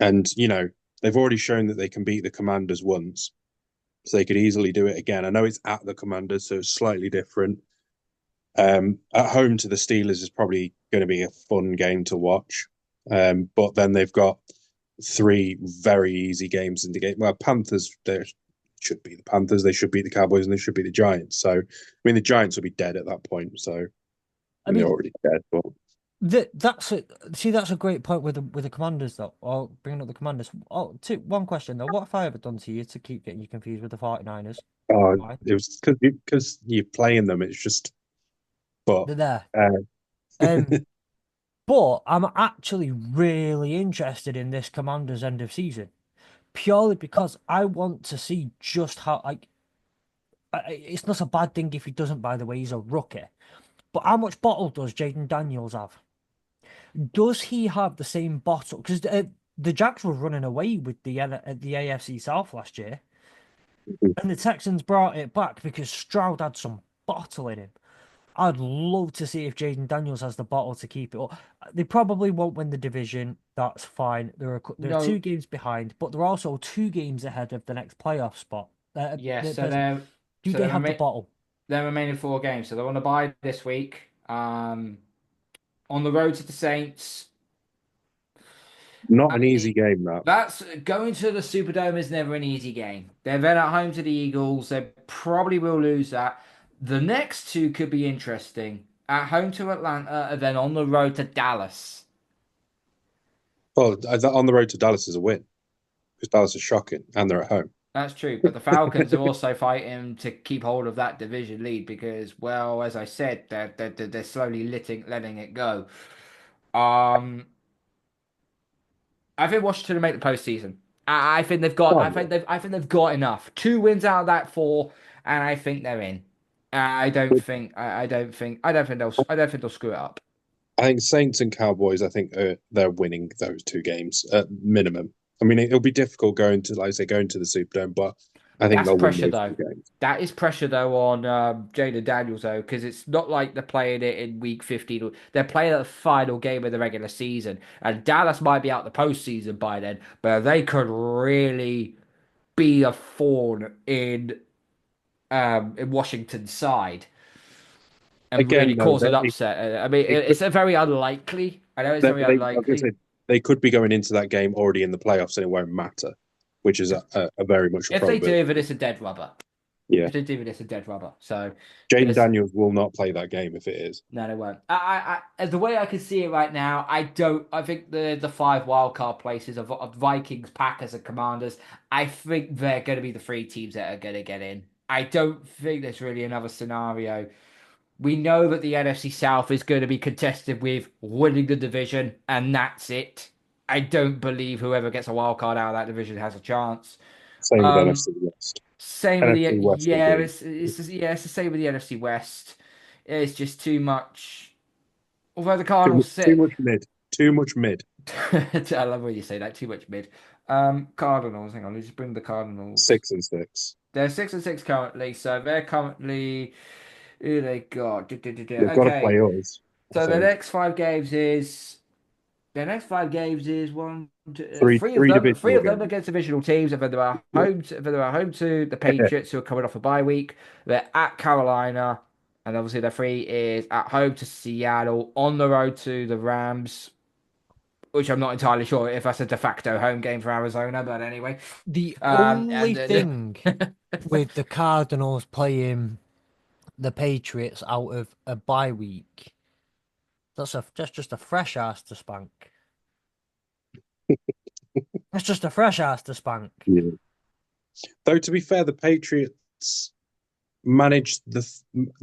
And, they've already shown that they can beat the Commanders once. So they could easily do it again. I know it's at the Commanders, so it's slightly different. At home to the Steelers is probably going to be a fun game to watch. But then they've got 3 very easy games in the game. Well, Panthers, they should be the Panthers, they should beat the Cowboys, and they should beat the Giants. So, I mean, the Giants will be dead at that point. So, I they're mean, already dead. But that's a great point with the Commanders though. Or bringing up the Commanders. One question though. What have I ever done to you to keep getting you confused with the 49ers? Why? it was because you're playing them. It's just, but They're there. uh, But I'm actually really interested in this Commanders end of season purely because I want to see just how it's not a bad thing if he doesn't. By the way, he's a rookie. But how much bottle does Jaden Daniels have? Does he have the same bottle? Because the Jags were running away with the AFC South last year, and the Texans brought it back because Stroud had some bottle in him. I'd love to see if Jaden Daniels has the bottle to keep it up. They probably won't win the division. That's fine. There are two No, games behind, but they're also 2 games ahead of the next playoff spot. yes. So There's, do they they're have the bottle? their remaining 4 games. So they're on a bye this week. On the road to the Saints. not I an mean, easy game. That that's going to the Superdome is never an easy game. They're then at home to the Eagles. They probably will lose that. The next 2 could be interesting. At home to Atlanta, and then on the road to Dallas. well, on the road to Dallas is a win. because Dallas is shocking and they're at home. That's true, but the Falcons are also fighting to keep hold of that division lead because, well, as I said, they're slowly letting it go. Um, I think Washington will make the postseason. I think they've got. Oh, yeah. I think they've got enough. 2 wins out of that four, and I think they're in. I don't think. I don't think. I don't think they'll. I don't think they'll screw it up. I think Saints and Cowboys, I think they're winning those 2 games at minimum. I mean, it'll be difficult going to, like I say, going to the Superdome, but I think That's they'll win pressure, those two though. games. That is pressure, though, on Jaden Daniels, though, because it's not like they're playing it in week 15. They're playing the final game of the regular season. And Dallas might be out the postseason by then, but they could really be a thorn in Washington's side and really Again, though, cause an upset. I mean, they could, it's a very unlikely. I know it's very I was gonna unlikely. say, they could be going into that game already in the playoffs and it won't matter, which is a very much a If they probability. do, then it's a dead rubber. Yeah. If they do, then it's a dead rubber. So Jaden there's Daniels will not play that game if it is. no, they won't. The way I can see it right now, I don't. I think the 5 wildcard places of Vikings, Packers, and Commanders. I think they're going to be the 3 teams that are going to get in. I don't think there's really another scenario. We know that the NFC South is going to be contested with winning the division, and that's it. I don't believe whoever gets a wild card out of that division has a chance. Same with Um, NFC West. Same with the NFC West will yeah, be it's the same with the NFC West. It's just too much. Although the too Cardinals much, too sit, much mid. Too much mid. I love when you say that. Too much mid. Cardinals. Hang on, let's just bring the Cardinals. 6-6. They're 6-6 currently, so they're currently. Who they got? They've got to Okay, play us, I so the think. next 5 games is one, two, Three three of three them. Three divisional of them games. against divisional teams. If they are home to the Patriots, who are coming off a bye week. They're at Carolina, and obviously their 3 is at home to Seattle, on the road to the Rams, which I'm not entirely sure if that's a de facto home game for Arizona, but anyway. The And only thing with the Cardinals playing the Patriots out of a bye week, that's just a fresh ass to spank. That's just a fresh ass to spank. Yeah. Though to be fair, the Patriots manage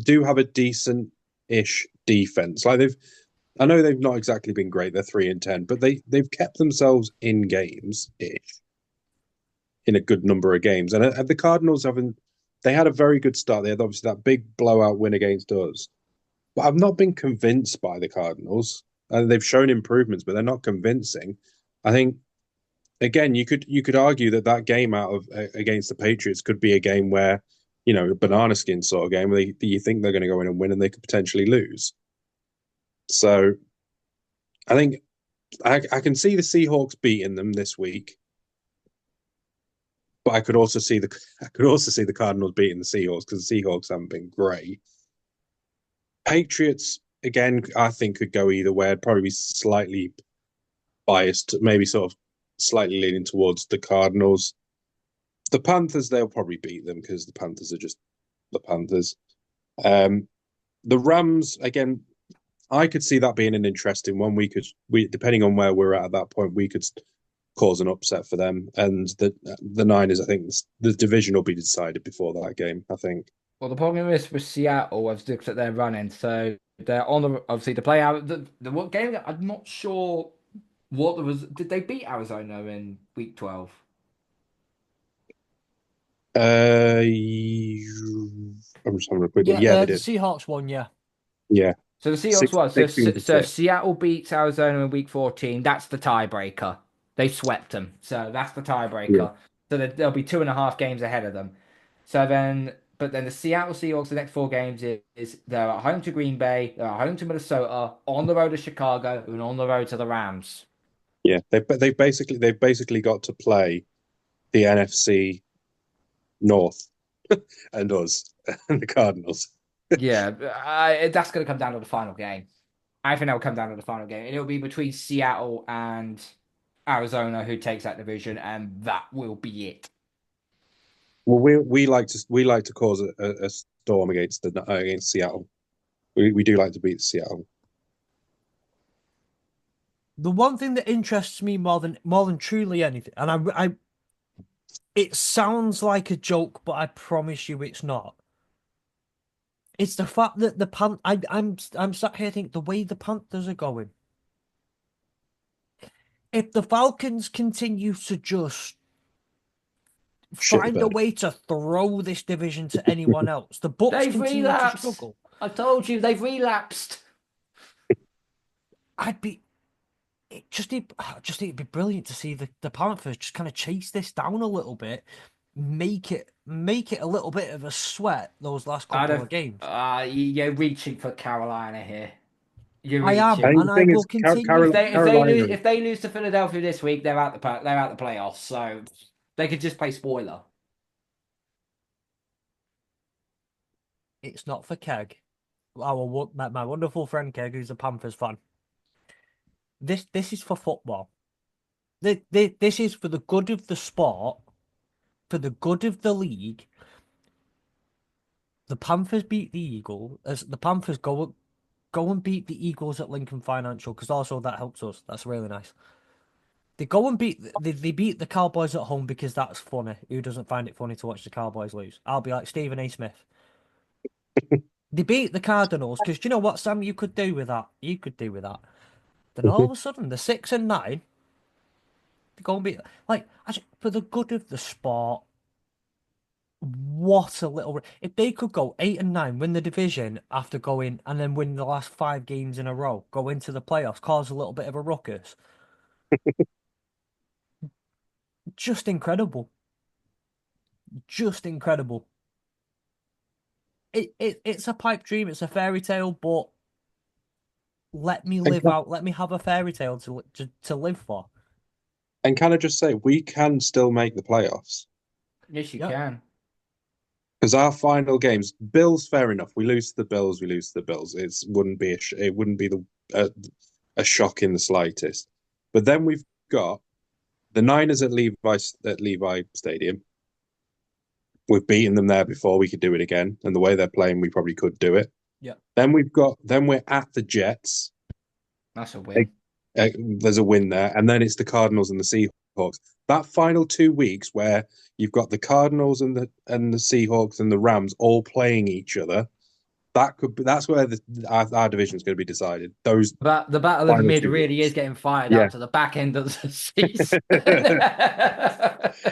do have a decent-ish defense. I know they've not exactly been great. They're 3-10, but they've kept themselves in games ish in a good number of games. And the Cardinals haven't. They had a very good start. They had obviously that big blowout win against us, but I've not been convinced by the Cardinals. They've shown improvements, but they're not convincing. I think again, you could argue that game out of against the Patriots could be a game where, a banana skin sort of game where you think they're going to go in and win and they could potentially lose. So I think I can see the Seahawks beating them this week, but I could also see the Cardinals beating the Seahawks because the Seahawks haven't been great. Patriots again, I think could go either way. I'd probably be slightly biased, maybe sort of slightly leaning towards the Cardinals. The Panthers, they'll probably beat them because the Panthers are just the Panthers. The Rams, again, I could see that being an interesting one. We depending on where we're at that point, we could cause an upset for them. And the Niners, I think the division will be decided before that game. I think. Well, the problem is with Seattle, I've looked at their running, so they're on the obviously to play out the what game. I'm not sure what there was. Did they beat Arizona in week 12? I'm just having a quick look. Yeah, Yeah, they the did. Seahawks won, yeah. Yeah, So the Seahawks six, won. So, 16 so, to so if 6. Seattle beats Arizona in week 14, that's the tiebreaker. They swept them, so that's the Yeah, tiebreaker. So they'll be 2.5 games ahead of them. But then the Seattle Seahawks, the next 4 games is they're at home to Green Bay, they're at home to Minnesota, on the road to Chicago, and on the road to the Rams. yeah. They've basically got to play the NFC North and us and the Cardinals. Yeah, that's going to come down to the final game. I think that'll come down to the final game. And it'll be between Seattle and Arizona who takes that division, and that will be it. Well, we like to cause a storm against Seattle. We do like to beat Seattle. The one thing that interests me more than truly anything, and It sounds like a joke, but I promise you it's not. It's the fact that I'm sat here thinking the way the Panthers are going. If the Falcons continue to just Shit the find a bed. way to throw this division to anyone else, the Bucks They've continue to relapsed. struggle. I told you they've relapsed. I'd be just it'd be brilliant to see the Panthers just kind of chase this down a little bit, make it a little bit of a sweat those last I couple don't. of games. You're reaching for Carolina here. You're I am, I reaching. think and the I thing will is, continue. Carolina. If they lose to Philadelphia this week, they're out the playoffs. So they could just play spoiler. It's not for Keg, my wonderful friend Keg, who's a Panthers fan. This is for football. This is for the good of the sport, for the good of the league. The Panthers beat the Eagles. As the Panthers go and beat the Eagles at Lincoln Financial, because also that helps us. That's really nice. They go and they beat the Cowboys at home because that's funny. Who doesn't find it funny to watch the Cowboys lose? I'll be like Stephen A. Smith. They beat the Cardinals because do you know what, Sam? You could do with that. You could do with that. Then all of a sudden, the 6-9, they go and beat for the good of the sport. What a little! If they could go 8-9, win the division after going and then win the last 5 games in a row, go into the playoffs, cause a little bit of a ruckus, just incredible, just incredible. It's a pipe dream, it's a fairy tale, but let me And live can, out, let me have a fairy tale to live for. and can I just say, we can still make the playoffs Yes, you Yeah, can. because our final games, Bills, fair enough. We lose to the Bills, we lose to the Bills. It wouldn't be a shock in the slightest. But then we've got the Niners at Levi Stadium. We've beaten them there before. We could do it again, and the way they're playing, we probably could do it. yeah. Then we're at the Jets. That's a win. There's a win there, and then it's the Cardinals and the Seahawks. That final 2 weeks where you've got the Cardinals and the Seahawks and the Rams all playing each other. That's where our division is going to be decided. Those But the battle of final mid two really is weeks. getting fired Yeah, up to the back end of the season.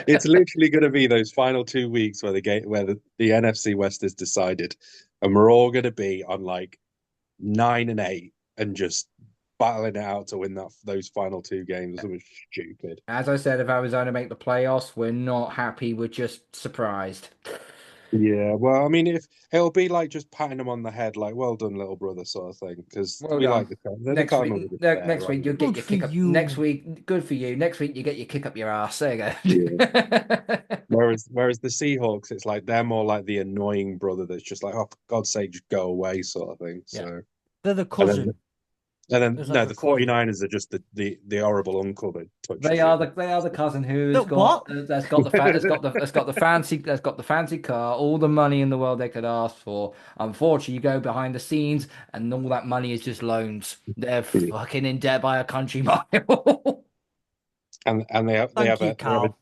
it's literally going to be those final 2 weeks where the NFC West is decided, and we're all going to be on like 9-8 and just battling it out to win those final 2 games or something stupid. As I said, if Arizona make the playoffs, we're not happy. We're just surprised. Yeah, well, I mean, if it'll be like just patting them on the head, like "well done, little brother" sort of thing, because Well we done. like the Cardinals are just there, Next right? week you'll get Good your for kick up. Next you. week, good for you. Next week you get your kick up your ass. There Yeah. you go. Whereas the Seahawks, it's like they're more like the annoying brother that's just like, "oh, for God's sake, just go away" sort of thing. Yeah, So they're the and then cousin. There's like no, a the cousin. 49ers are just the horrible uncle that touches They you. are the cousin who's The got what? that's got the fancy car, all the money in the world they could ask for. Unfortunately, you go behind the scenes and all that money is just loans. They're fucking in debt by a country mile. And Thank you, Karl.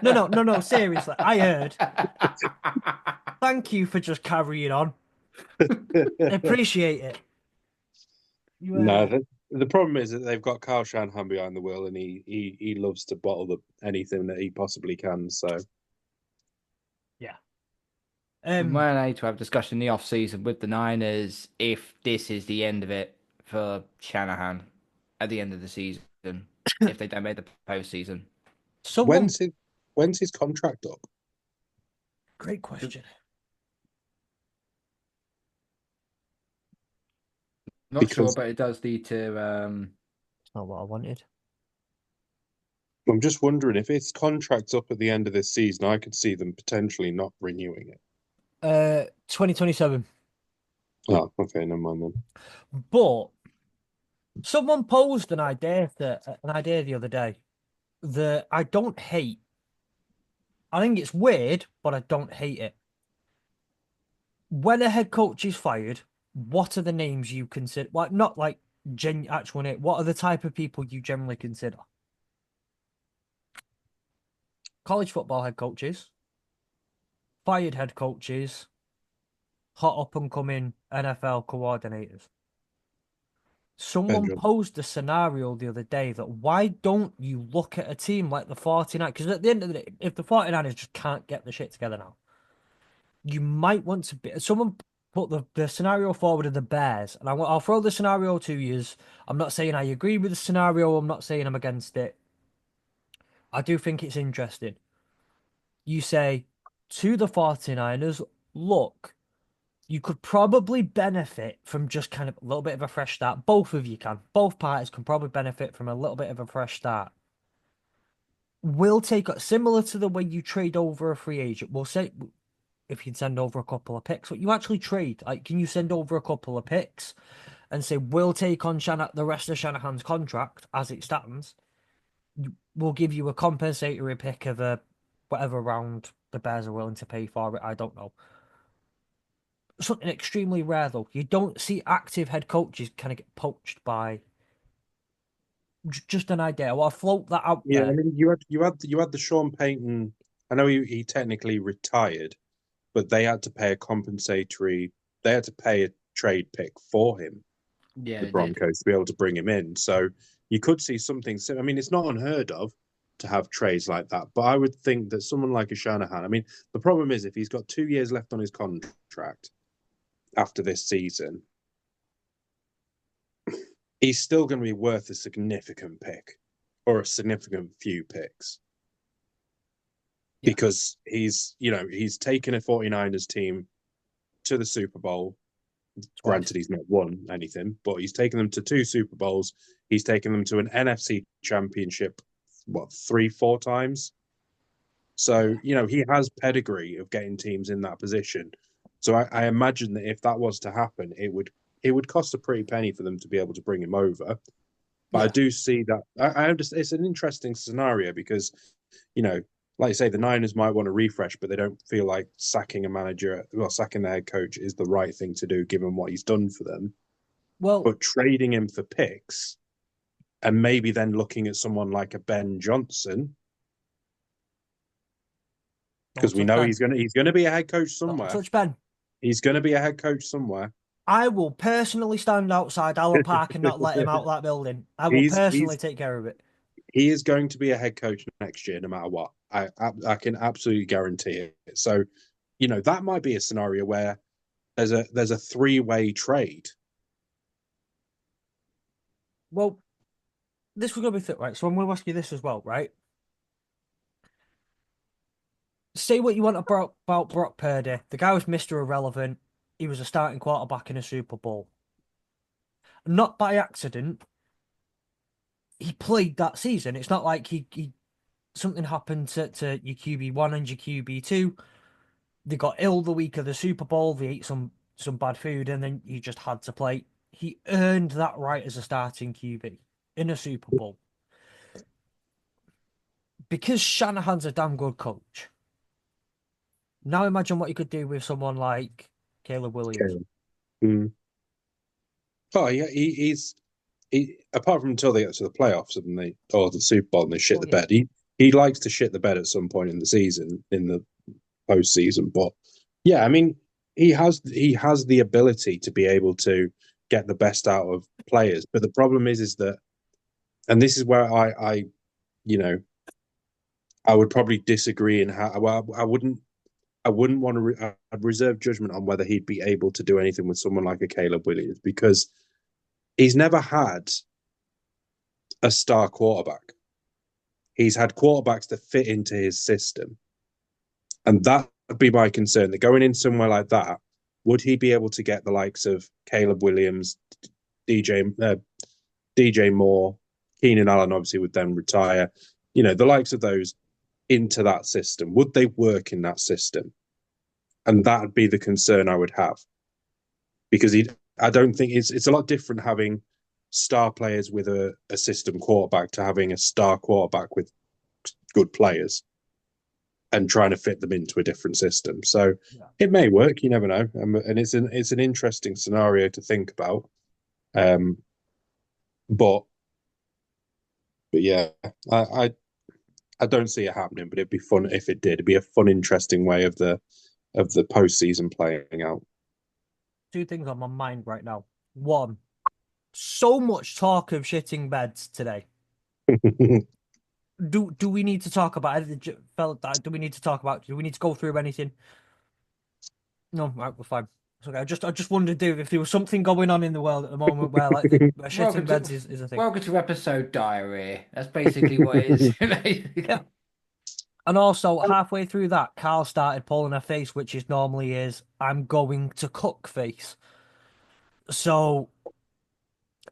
No. Seriously, I heard. Thank you for just carrying on. Appreciate it. You No, the problem is that they've got Kyle Shanahan behind the wheel, and he loves to bottle up anything that he possibly can. So yeah. We might need to have a discussion in the off season with the Niners if this is the end of it for Shanahan at the end of the season if they don't make the postseason. Someone. when's his contract up? Great question. Not sure, Because but it does lead to It's not what I wanted. I'm just wondering if his contract's up at the end of this season, I could see them potentially not renewing it. 2027. Oh, okay, never mind then. But someone posed an idea the other day that I don't hate. I think it's weird, but I don't hate it. When a head coach is fired, what are the names you consider? Like not like actual name. What are the type of people you generally consider? college football head coaches, fired head coaches, hot up and coming NFL coordinators. Someone Benjamin. posed a scenario the other day that why don't you look at a team like the 49ers? Because at the end of the day, if the 49ers just can't get the shit together now, you might want to be. Someone put the scenario forward of the Bears, and I'll throw the scenario to you. I'm not saying I agree with the scenario, I'm not saying I'm against it. I do think it's interesting. You say to the 49ers, look, you could probably benefit from just kind of a little bit of a fresh start. Both of you can. Both parties can probably benefit from a little bit of a fresh start. We'll take similar to the way you trade over a free agent. We'll say if you send over a couple of picks, what you actually trade. Like, can you send over a couple of picks and say we'll take on the rest of Shanahan's contract as it stands? We'll give you a compensatory pick of whatever round the Bears are willing to pay for it. I don't know. Something extremely rare though. You don't see active head coaches kind of get poached by. Just an idea. I'll float that out Yeah, there. I mean, you had the Sean Payton. I know he technically retired, but they had to pay a compensatory. They had to pay a trade pick for him, Yeah, the they did. Broncos, to be able to bring him in. So you could see something. I mean, it's not unheard of to have trades like that, but I would think that someone like a Shanahan. I mean, the problem is if he's got 2 years left on his contract after this season, he's still going to be worth a significant pick or a significant few picks. Yeah. Because he's taken a 49ers team to the Super Bowl. Granted, he's not won anything, but he's taken them to 2 Super Bowls. He's taken them to an NFC championship, 3-4 times. So, he has pedigree of getting teams in that position. So I imagine that if that was to happen, it would cost a pretty penny for them to be able to bring him over. But I do see that. I understand it's an interesting scenario because, like you say, the Niners might want to refresh, but they don't feel like sacking sacking the head coach is the right thing to do given what he's done for them. Well, But trading him for picks and maybe then looking at someone like a Ben Johnson, because we know he's gonna be a head coach somewhere. Touch Ben. He's gonna be a head coach somewhere. I will personally stand outside Allen Park and not let him out that building. I will personally take care of it. He is going to be a head coach next year, no matter what. I can absolutely guarantee it. So, that might be a scenario where there's a 3-way trade. Well, this was going to be right. So I'm going to ask you this as well, right? Say what you want about Brock Purdy. The guy was Mr. Irrelevant. He was a starting quarterback in a Super Bowl. Not by accident. He played that season. It's not like he something happened to your QB1 and your QB2. They got ill the week of the Super Bowl. They ate some bad food, and then he just had to play. He earned that right as a starting QB in a Super Bowl. Because Shanahan's a damn good coach. Now imagine what you could do with someone like Caleb Williams. Oh, yeah, he's apart from until they get to the playoffs or the Super Bowl and they shit the bed. He likes to shit the bed at some point in the season, in the postseason. But yeah, I mean, he has the ability to be able to get the best out of players. But the problem is that, and this is where I would probably disagree in how. Well, I wouldn't want to. I'd reserve judgment on whether he'd be able to do anything with someone like a Caleb Williams because he's never had a star quarterback. He's had quarterbacks that fit into his system. And that would be my concern, that going in somewhere like that, would he be able to get the likes of Caleb Williams, DJ Moore, Keenan Allen obviously would then retire, the likes of those into that system? Would they work in that system? And that would be the concern I would have. Because I don't think it's a lot different having star players with a system quarterback to having a star quarterback with good players and trying to fit them into a different system. So it may work, you never know. And it's an interesting scenario to think about. But yeah, I don't see it happening, but it'd be fun if it did. It'd be a fun, interesting way of the postseason playing out. Two things on my mind right now. One, so much talk of shitting beds today. Do we need to talk about it? Do we need to talk about? Do we need to go through anything? No, right, we're fine. It's okay. I just wondered if there was something going on in the world at the moment where where Welcome shitting to beds is a thing. welcome to episode diarrhea. That's basically what it is. Yeah. And also halfway through that, Karl started pulling a face, which is normally is "I'm going to cook" face. So,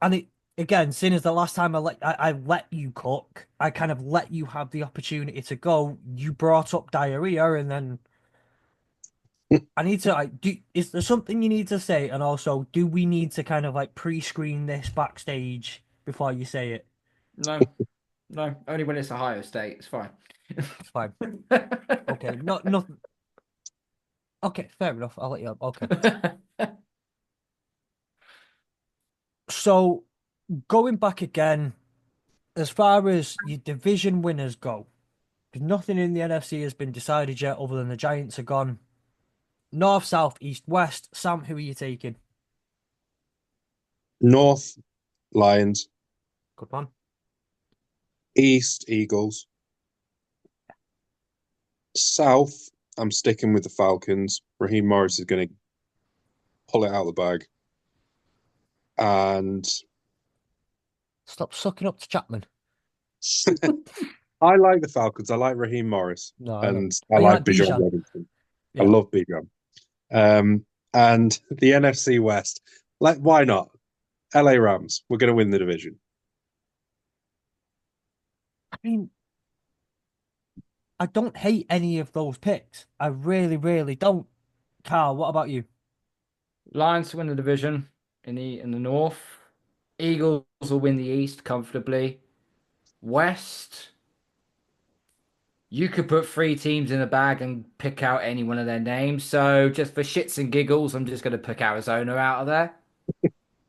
and it again, seeing as the last time I let you cook, I kind of let you have the opportunity to go. You brought up diarrhea, and then I need to is there something you need to say? And also, do we need to kind of like pre-screen this backstage before you say it? No, no, only when it's Ohio State. It's fine. It's fine. Okay, nothing. Okay, fair enough. I'll let you up. Okay. So going back again, as far as your division winners go, because nothing in the NFC has been decided yet other than the Giants are gone. North, South, East, West. Sam, who are you taking? North, Lions. Good one. East, Eagles. South, I'm sticking with the Falcons. Raheem Morris is going to pull it out of the bag. And Stop sucking up to Chapman. I like the Falcons. I like Raheem Morris. No, I know. And I Oh, you like like Bijan Bijan? Robinson. I Yeah. love Bijan. And the NFC West, like, why not? LA Rams, we're going to win the division. I mean, I don't hate any of those picks. I really, really don't. Karl, what about you? Lions win the division in the North. Eagles will win the East comfortably. West, you could put three teams in a bag and pick out any one of their names. So just for shits and giggles, I'm just going to pick Arizona out of there.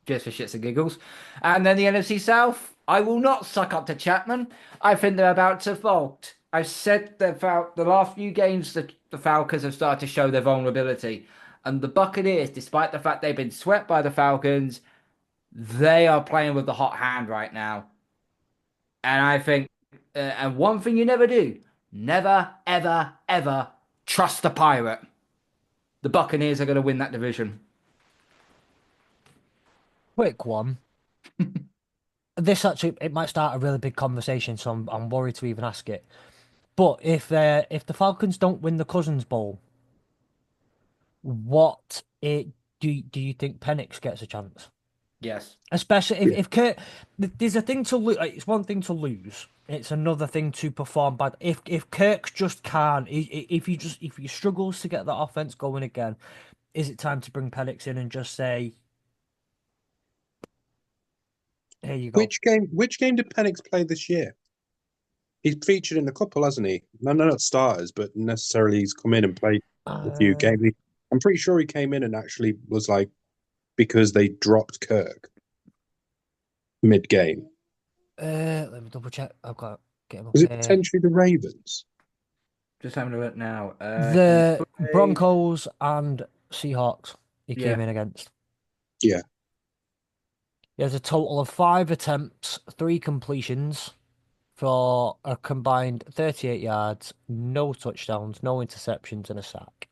Just for shits and giggles. And then the NFC South, I will not suck up to Chapman. I think they're about to vault. I've said the last few games that the Falcons have started to show their vulnerability. And the Buccaneers, despite the fact they've been swept by the Falcons, they are playing with the hot hand right now. And I think, and one thing you never do, never, ever, ever trust the pirate. The Buccaneers are going to win that division. Quick one. This actually, it might start a really big conversation, so I'm worried to even ask it. But if the Falcons don't win the Cousins Bowl, what it do you think Penix gets a chance? Yes. Especially Yeah. if Kirk, there's a thing to lose. It's one thing to lose. It's another thing to perform bad. If Kirk just can't, if he struggles to get that offense going again, is it time to bring Penix in and just say, "Here you go"? Which game did Penix play this year? He's featured in a couple, hasn't he? No, not starters, but necessarily he's come in and played a few games. I'm pretty sure he came in and actually was like, because they dropped Kirk mid-game. Let me double check. I've got get him up Was it here. potentially the Ravens? Just having a look now. The He played- Broncos and Seahawks he Yeah. came in against. Yeah. He has a total of 5 attempts, 3 completions for a combined 38 yards, no touchdowns, no interceptions, and a sack.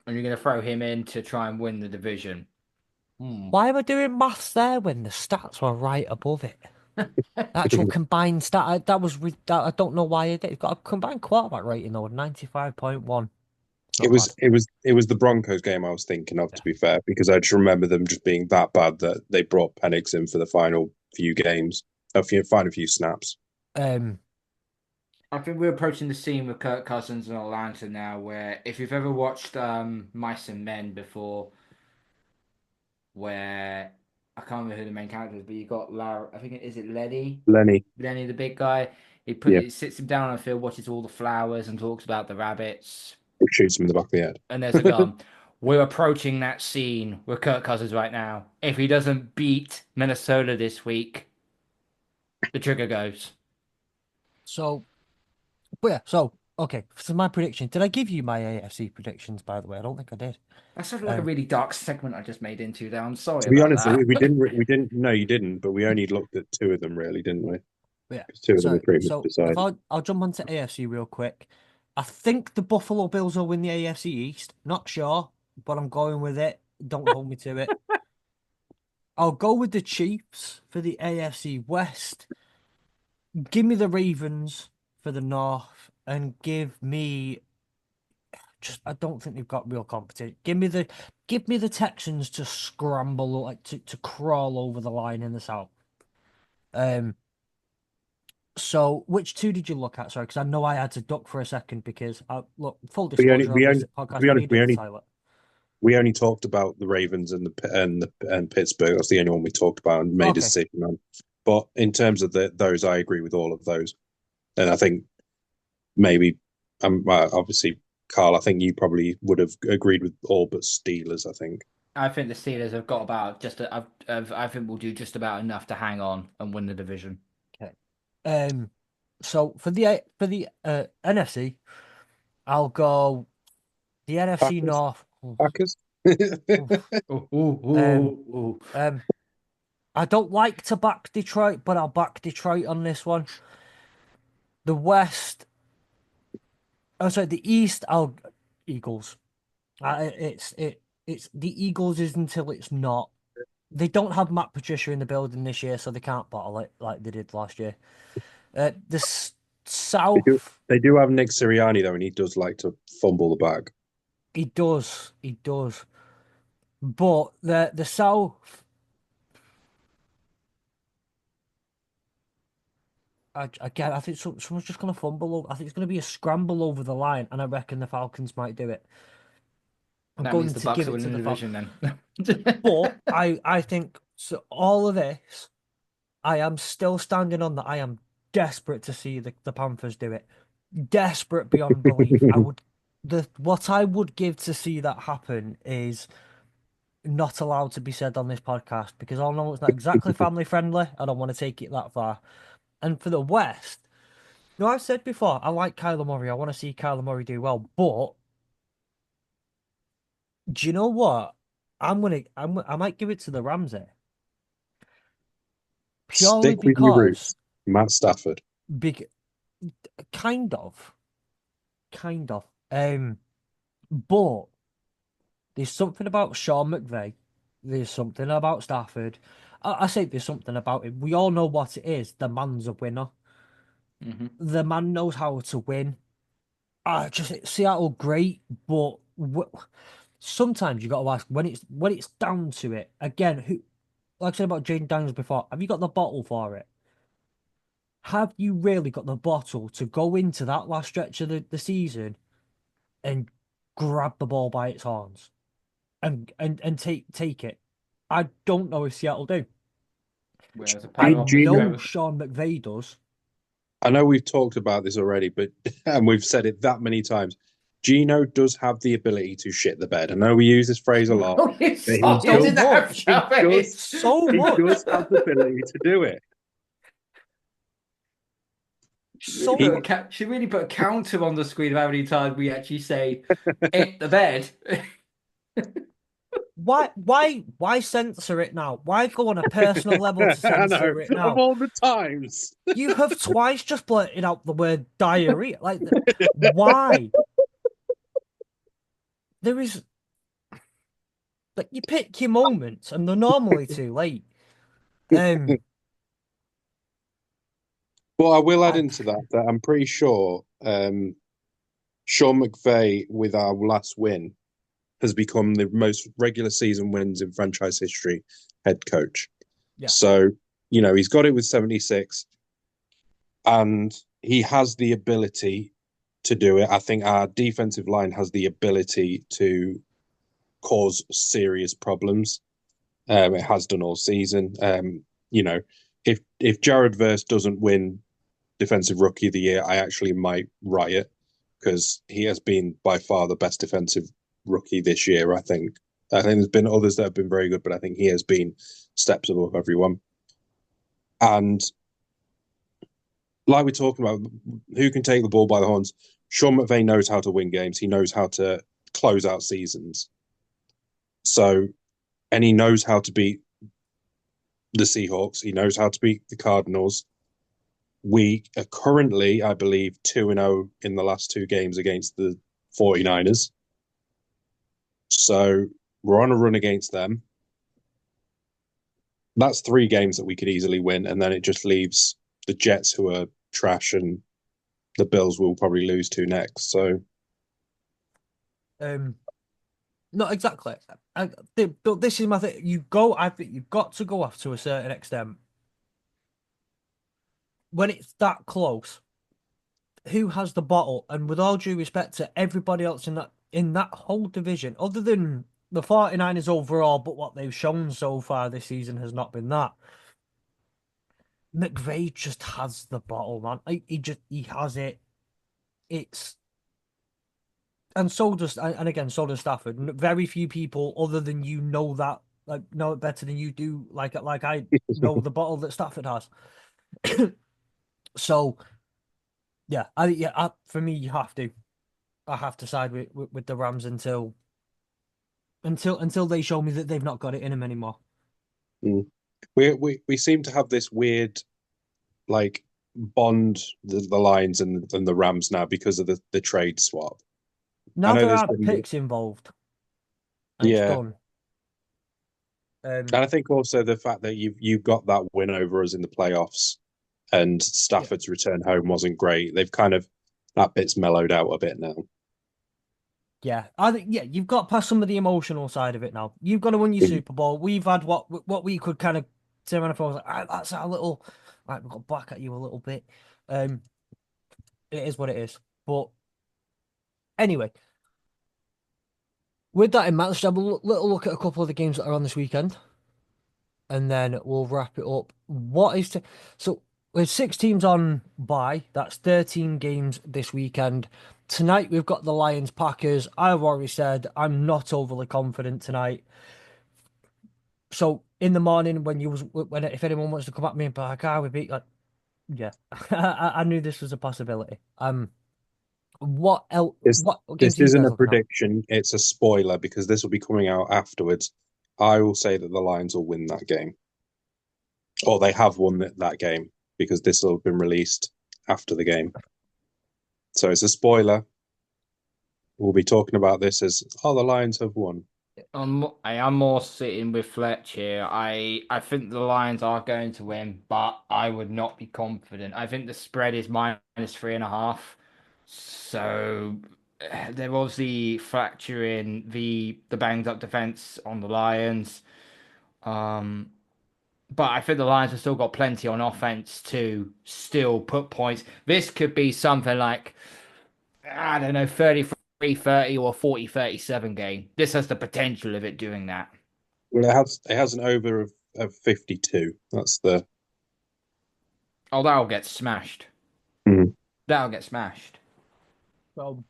And you're going to throw him in to try and win the division. Why am I doing maths there when the stats were right above it? Actual combined stat, I don't know why it did. It's got a combined quarterback rating though, 95.1. It was the Broncos game I was thinking of, to be fair, because I just remember them just being that bad that they brought Penix in for the final few games, final few snaps. I think we're approaching the scene with Kirk Cousins and Atlanta now, where if you've ever watched Mice and Men before, where I can't remember who the main character is, but you got Larry, I think is it Lenny? Lenny. Lenny, the big guy. Yeah. He sits him down on the field, watches all the flowers, and talks about the rabbits. Shoots him in the back of the head. And there's a gun. We're approaching that scene with Kirk Cousins right now. If he doesn't beat Minnesota this week, The trigger goes. So, but yeah, so okay. So my prediction. Did I give you my AFC predictions? By the way, I don't think I did. That sounded like a Um, really dark segment I just made into there. I'm sorry To be about honest, we that. didn't. We didn't. No, you didn't. But we only looked at two of them, really, didn't we? but yeah. Because two of them So were pretty much so if decided. I'll jump onto AFC real quick. I think the Buffalo Bills will win the AFC East. Not sure, but I'm going with it. Don't hold me to it. I'll go with the Chiefs for the AFC West. Give me the Ravens for the North, and give me just I don't think they've got real competition. Give me the Texans to scramble like to crawl over the line in the South. Um so which two did you look at? Sorry, because I know I had to duck for a second because I look full We only. disclosure on We this only. To podcast, be I honest, needed the title. we only talked about the Ravens and Pittsburgh. That's the only one we talked about and made a Okay. decision on. But in terms of those, I agree with all of those. And I think maybe, obviously, Karl, I think you probably would have agreed with all but Steelers. I think. I think the Steelers have got about I think we'll do just about enough to hang on and win the division. Okay. So for the NFC, I'll go the NFC Packers. North. Oof, Packers. oof. Ooh, ooh, Um, ooh, ooh. I don't like to back Detroit, but I'll back Detroit on this one. The West, oh sorry, the East, I'll Eagles. It's the Eagles is until it's not. They don't have Matt Patricia in the building this year, so they can't bottle it like they did last year. They do. South, They do have Nick Sirianni though, and he does like to fumble the bag. he does. But the South, again, I think someone's just gonna fumble. I think it's gonna be a scramble over the line, and I reckon the Falcons might do it. I'm That means going the to Bucks give are it to winning the the Falcons. division then. But I think so. All of this, I am still standing on that. I am desperate to see the Panthers do it. Desperate beyond belief. I would the what I would give to see that happen is not allowed to be said on this podcast because I know it's not exactly family friendly. I don't want to take it that far. And for the West, you know, I've said before, I like Kyler Murray. I want to see Kyler Murray do well. But do you know what? I might give it to the Rams here. Purely Stick with your because roots, Matt Stafford. big kind of. Kind of. But there's something about Sean McVay. There's something about Stafford. I say there's something about it. We all know what it is. The man's a winner. hmm The man knows how to win. Just Seattle great, but sometimes you got to ask when it's down to it. Again, who like I said about Jaden Daniels before, have you got the bottle for it? Have you really got the bottle to go into that last stretch of the season and grab the ball by its horns and take it? I don't know if Seattle do. Whereas a I pair of Do you opposites know? know go. Sean McVay does. I know we've talked about this already, but and we've said it that many times. Gino does have the ability to shit the bed. I know we use this phrase a lot, Oh, you but saw you So did that much. he does face. So he does much. have the ability to do it. So He much. Should really put a counter on the screen of how many times we actually say "it the bed." Why censor it now? Why go on a personal level to I know censor it of now? all the times. You have twice just blurted out the word diarrhea. Why? There is like you pick your moments, and they're normally too late. Um, But I will add I, into that I'm pretty sure Sean McVay, with our last win, has become the most regular season wins in franchise history head coach. yeah, So, he's got it with 76 and he has the ability to do it. I think our defensive line has the ability to cause serious problems. It has done all season. If Jared Verse doesn't win Defensive Rookie of the Year, I actually might riot because he has been by far the best defensive rookie this year. I think there's been others that have been very good, but I think he has been steps above everyone. And like we're talking about, who can take the ball by the horns? Sean McVay knows how to win games. He knows how to close out seasons. So, and he knows how to beat the Seahawks. He knows how to beat the Cardinals. We are currently, I believe, 2-0 in the last two games against the 49ers. So we're on a run against them. That's three games that we could easily win, and then it just leaves the Jets, who are trash, and the Bills will probably lose to next. So, not exactly. But this is my thing. I think you've got to go off to a certain extent. When it's that close, who has the bottle? And with all due respect to everybody else in that whole division, other than the 49ers overall, but what they've shown so far this season has not been that. McVay just has the bottle, man. He has it. It's and so does so does Stafford. Very few people other than you know that know it better than you do. Like I know the bottle that Stafford has. So yeah, for me, I have to side with the Rams until they show me that they've not got it in them anymore. we seem to have this weird like bond, the Lions and the Rams now, because of the trade swap. Now there are picks involved. And it's done. And I think also the fact that you've got that win over us in the playoffs, and Stafford's return home wasn't great. They've kind of, that bit's mellowed out a bit now. Yeah, I think you've got past some of the emotional side of it now. You've got to win your Super Bowl. We've had what we could kind of turn around and was like, that's our little, right, we've got back at you a little bit. It is what it is. But anyway, with that in mind, let's have a little look at a couple of the games that are on this weekend, and then we'll wrap it up. So with 6 teams on bye, that's 13 games this weekend. Tonight we've got the Lions Packers. I've already said I'm not overly confident tonight. So in the morning when if anyone wants to come at me and be like, we beat, like, yeah, I knew this was a possibility. What else? What games This isn't a looking at? prediction; it's a spoiler, because this will be coming out afterwards. I will say that the Lions will win that game, or they have won that game, because this will have been released after the game. So it's a spoiler. We'll be talking about this as, the Lions have won. I am more sitting with Fletch here. I think the Lions are going to win, but I would not be confident. I think the spread is -3.5. So they're obviously fracturing the banged up defense on the Lions. But I think the Lions have still got plenty on offense to still put points. This could be something like, I don't know, 33-30 or 40-37 game. This has the potential of it doing that. Well, it has an over of 52. That's the. Oh, that'll get smashed. Mm. That'll get smashed. Well,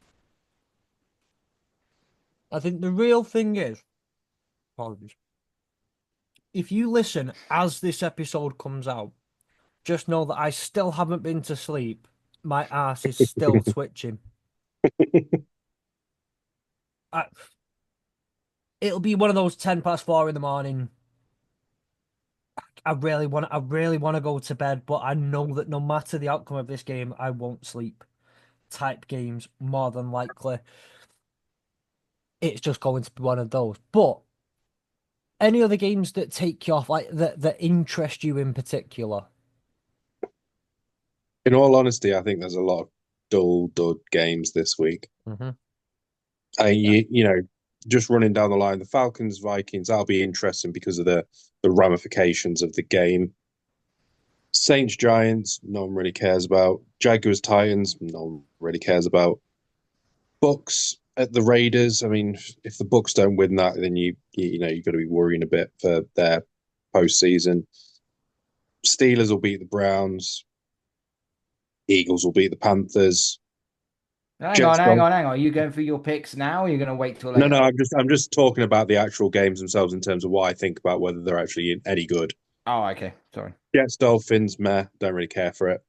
I think the real thing is, apologies, if you listen as this episode comes out, just know that I still haven't been to sleep. My ass is still twitching. It'll be one of those 4:10 in the morning. I really want to go to bed, but I know that no matter the outcome of this game, I won't sleep. Type games, more than likely. It's just going to be one of those. But any other games that take you off, like that interest you in particular? In all honesty, I think there's a lot of dull dud games this week. Mm-hmm. You know, just running down the line, the Falcons, Vikings, that'll be interesting because of the ramifications of the game. Saints, Giants, no one really cares about. Jaguars, Titans, no one really cares about. Bucks at the Raiders. I mean, if the Bucks don't win that, then you've got to be worrying a bit for their postseason. Steelers will beat the Browns. Eagles will beat the Panthers. Hang on. Are you going for your picks now, or are you going to wait till later? No, I'm just talking about the actual games themselves in terms of what I think about whether they're actually any good. Oh, okay. Sorry. Jets, Dolphins, meh, don't really care for it.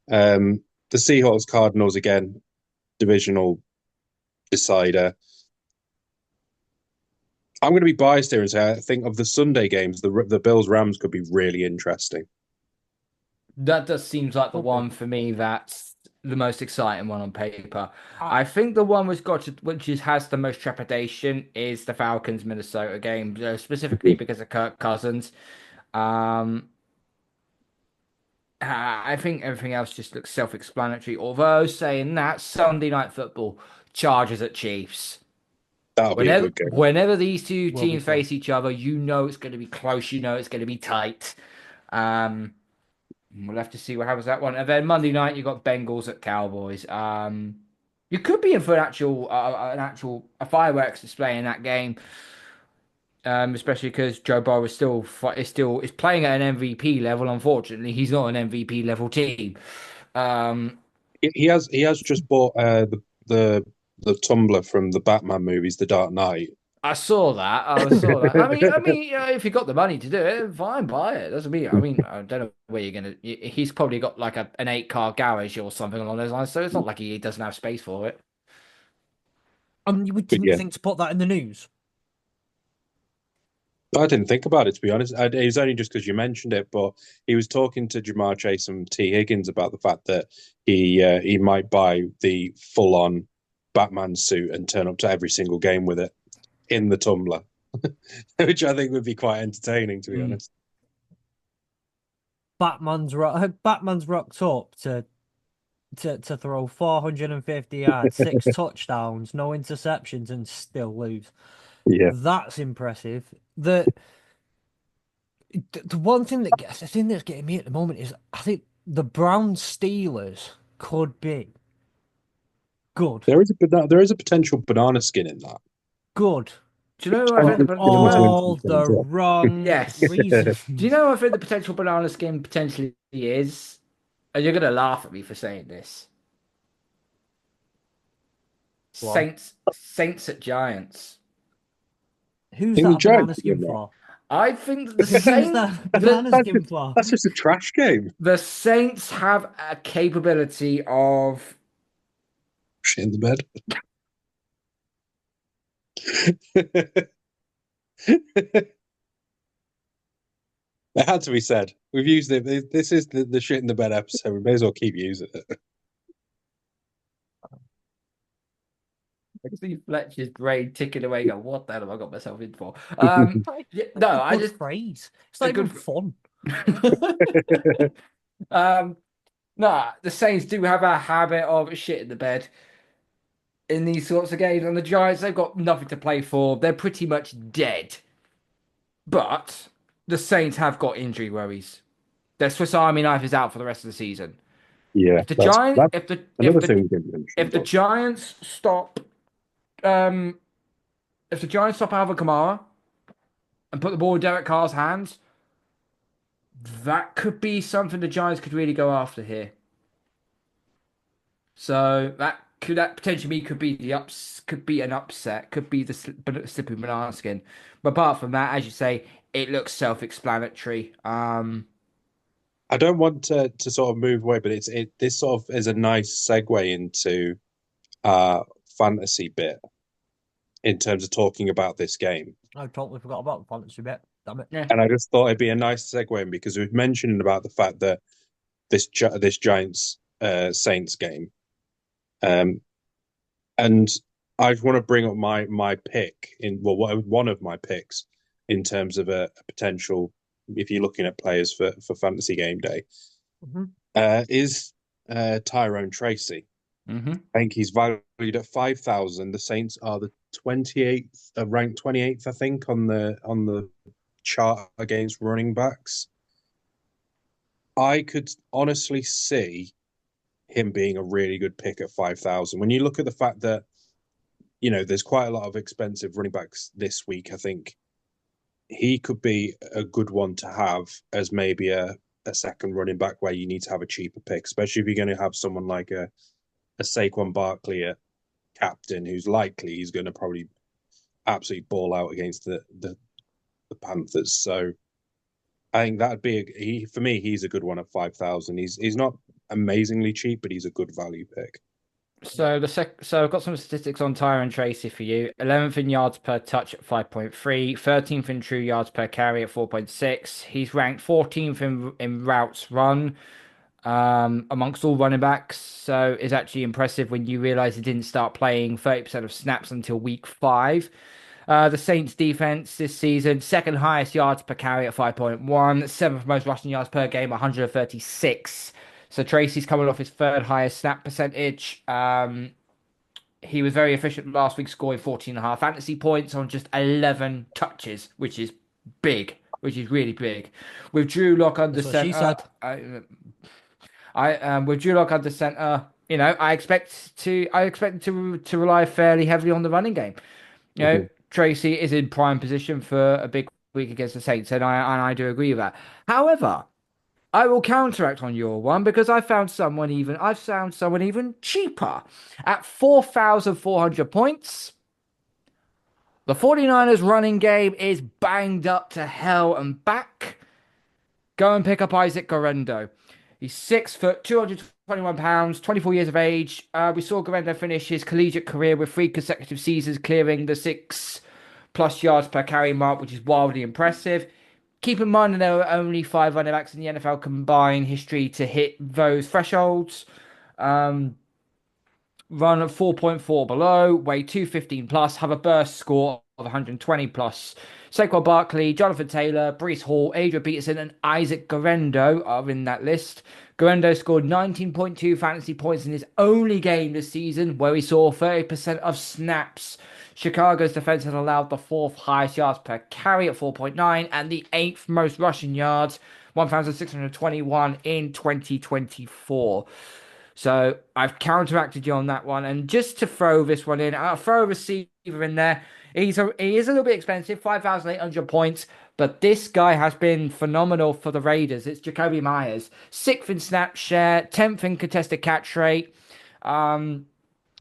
The Seahawks Cardinals again, divisional decider. I'm going to be biased here and say I think of the Sunday games, the Bills Rams could be really interesting. That just seems like the Okay. one for me that's the most exciting one on paper. I- I think the one has the most trepidation is the Falcons Minnesota game, specifically because of Kirk Cousins. Um, I think everything else just looks self-explanatory. Although saying that, Sunday Night Football, Chargers at Chiefs. That'll be a good game. Whenever these two Will be teams fun. face each other, you know it's going to be close. You know it's going to be tight. Um, we'll have to see what happens with that one. And then Monday night, you got Bengals at Cowboys. You could be in for a fireworks display in that game. Especially because Joe Burrow is playing at an MVP level. Unfortunately, he's not an MVP level team. Um, He has just bought the tumbler from the Batman movies, The Dark Knight. I saw that. I saw that. If you got the money to do it, fine, buy it. Doesn't mean. I don't know where you're gonna. He's probably got like an 8 car garage or something along those lines. So it's not like he doesn't have space for it. You But didn't yeah, think to put that in the news. I didn't think about it, to be honest. It was only just because you mentioned it, but he was talking to Jamar Chase and T. Higgins about the fact that he might buy the full-on Batman suit and turn up to every single game with it in the tumbler, which I think would be quite entertaining, to be Mm. honest. Batman's rocked up to throw 450 yards, 6 touchdowns, no interceptions, and still lose. Yeah, That's impressive. The one thing the thing that's getting me at the moment is I think the Brown Steelers could be good. there is a potential banana skin in that. Good Do you know? Who I think for the all the Yeah. wrong Yes. reasons. Do you know? Who I think the potential banana skin potentially is, and you're gonna laugh at me for saying this. Go Saints at Giants. Who's In the that a banana Giants, skin for? I think that the Who's Saints, that a banana that's skin just, for? that's just a trash game. the Saints have a capability of. Shit in the bed. It had to be said. We've used it. This is the shit in the bed episode. We may as well keep using it. I see Fletch's brain ticking away. Go, what the hell have I got myself in for? Yeah, no, That's a I good just phrase. It's a not even good. fun. um, no, the Saints do have a habit of shit in the bed in these sorts of games, and the Giants they've got nothing to play for. They're pretty much dead. But the Saints have got injury worries. Their Swiss Army knife is out for the rest of the season. Yeah, If the that's Giant, that's another thing we didn't mention. if the Giants stop, um, if the Giants stop Alvin Kamara and put the ball in Derek Carr's hands, that could be something the Giants could really go after here. So that potentially could be an upset, could be the slipping banana skin. But apart from that, as you say, it looks self-explanatory. I don't want to sort of move away, but this sort of is a nice segue into fantasy bit in terms of talking about this game. I totally forgot about the fantasy bit. Damn it. Yeah. And I just thought it'd be a nice segue in because we've mentioned about the fact that this Giants Saints game, and I want to bring up my pick one of my picks in terms of a potential if you're looking at players for fantasy game day Mhm. is Tyrone Tracy. Mm-hmm. I think he's valued at 5,000. The Saints are the 28th, ranked 28th, I think, on the chart against running backs. I could honestly see him being a really good pick at 5,000. When you look at the fact that, there's quite a lot of expensive running backs this week, I think he could be a good one to have as maybe a second running back where you need to have a cheaper pick, especially if you're going to have someone like a Saquon Barkley at captain who's likely he's going to probably absolutely ball out against the Panthers. So I think that'd be for me. He's a good one at 5,000. He's not amazingly cheap, but he's a good value pick. So I've got some statistics on Tyron Tracy for you. 11th in yards per touch at 5.3, 13th in true yards per carry at 4.6. He's ranked 14th in routes run amongst all running backs. So it's actually impressive when you realize he didn't start playing 30% of snaps until week 5. The Saints defense this season, second highest yards per carry at 5.1, seventh most rushing yards per game, 136. So Tracy's coming off his third highest snap percentage. He was very efficient last week, scoring 14.5 fantasy points on just 11 touches, which is big, which is really big. With Drew Lock under That's what she center, said. with Drew Lock under center, I expect to rely fairly heavily on the running game. Tracy is in prime position for a big week against the Saints, and I do agree with that. However, I will counteract on your one because I've found someone even cheaper at 4,400 points. The 49ers running game is banged up to hell and back. Go and pick up Isaac Guerendo. He's 6 foot, 221 pounds, 24 years of age. We saw Guerendo finish his collegiate career with 3 consecutive seasons clearing the 6+ yards per carry mark, which is wildly impressive. Keep in mind that there are only 5 running backs in the NFL combined history to hit those thresholds. Run at 4.4 below, weigh 215 plus, have a burst score of 120 plus. Saquon Barkley, Jonathan Taylor, Breece Hall, Adrian Peterson, and Isaac Guerendo are in that list. Guerendo scored 19.2 fantasy points in his only game this season, where he saw 30% of snaps. Chicago's defense has allowed the 4th highest yards per carry at 4.9 and the 8th most rushing yards, 1,621 in 2024. So I've counteracted you on that one. And just to throw this one in, I'll throw a receiver in there. He is a little bit expensive, 5,800 points, but this guy has been phenomenal for the Raiders. It's Jacoby Myers, 6th in snap share, 10th in contested catch rate.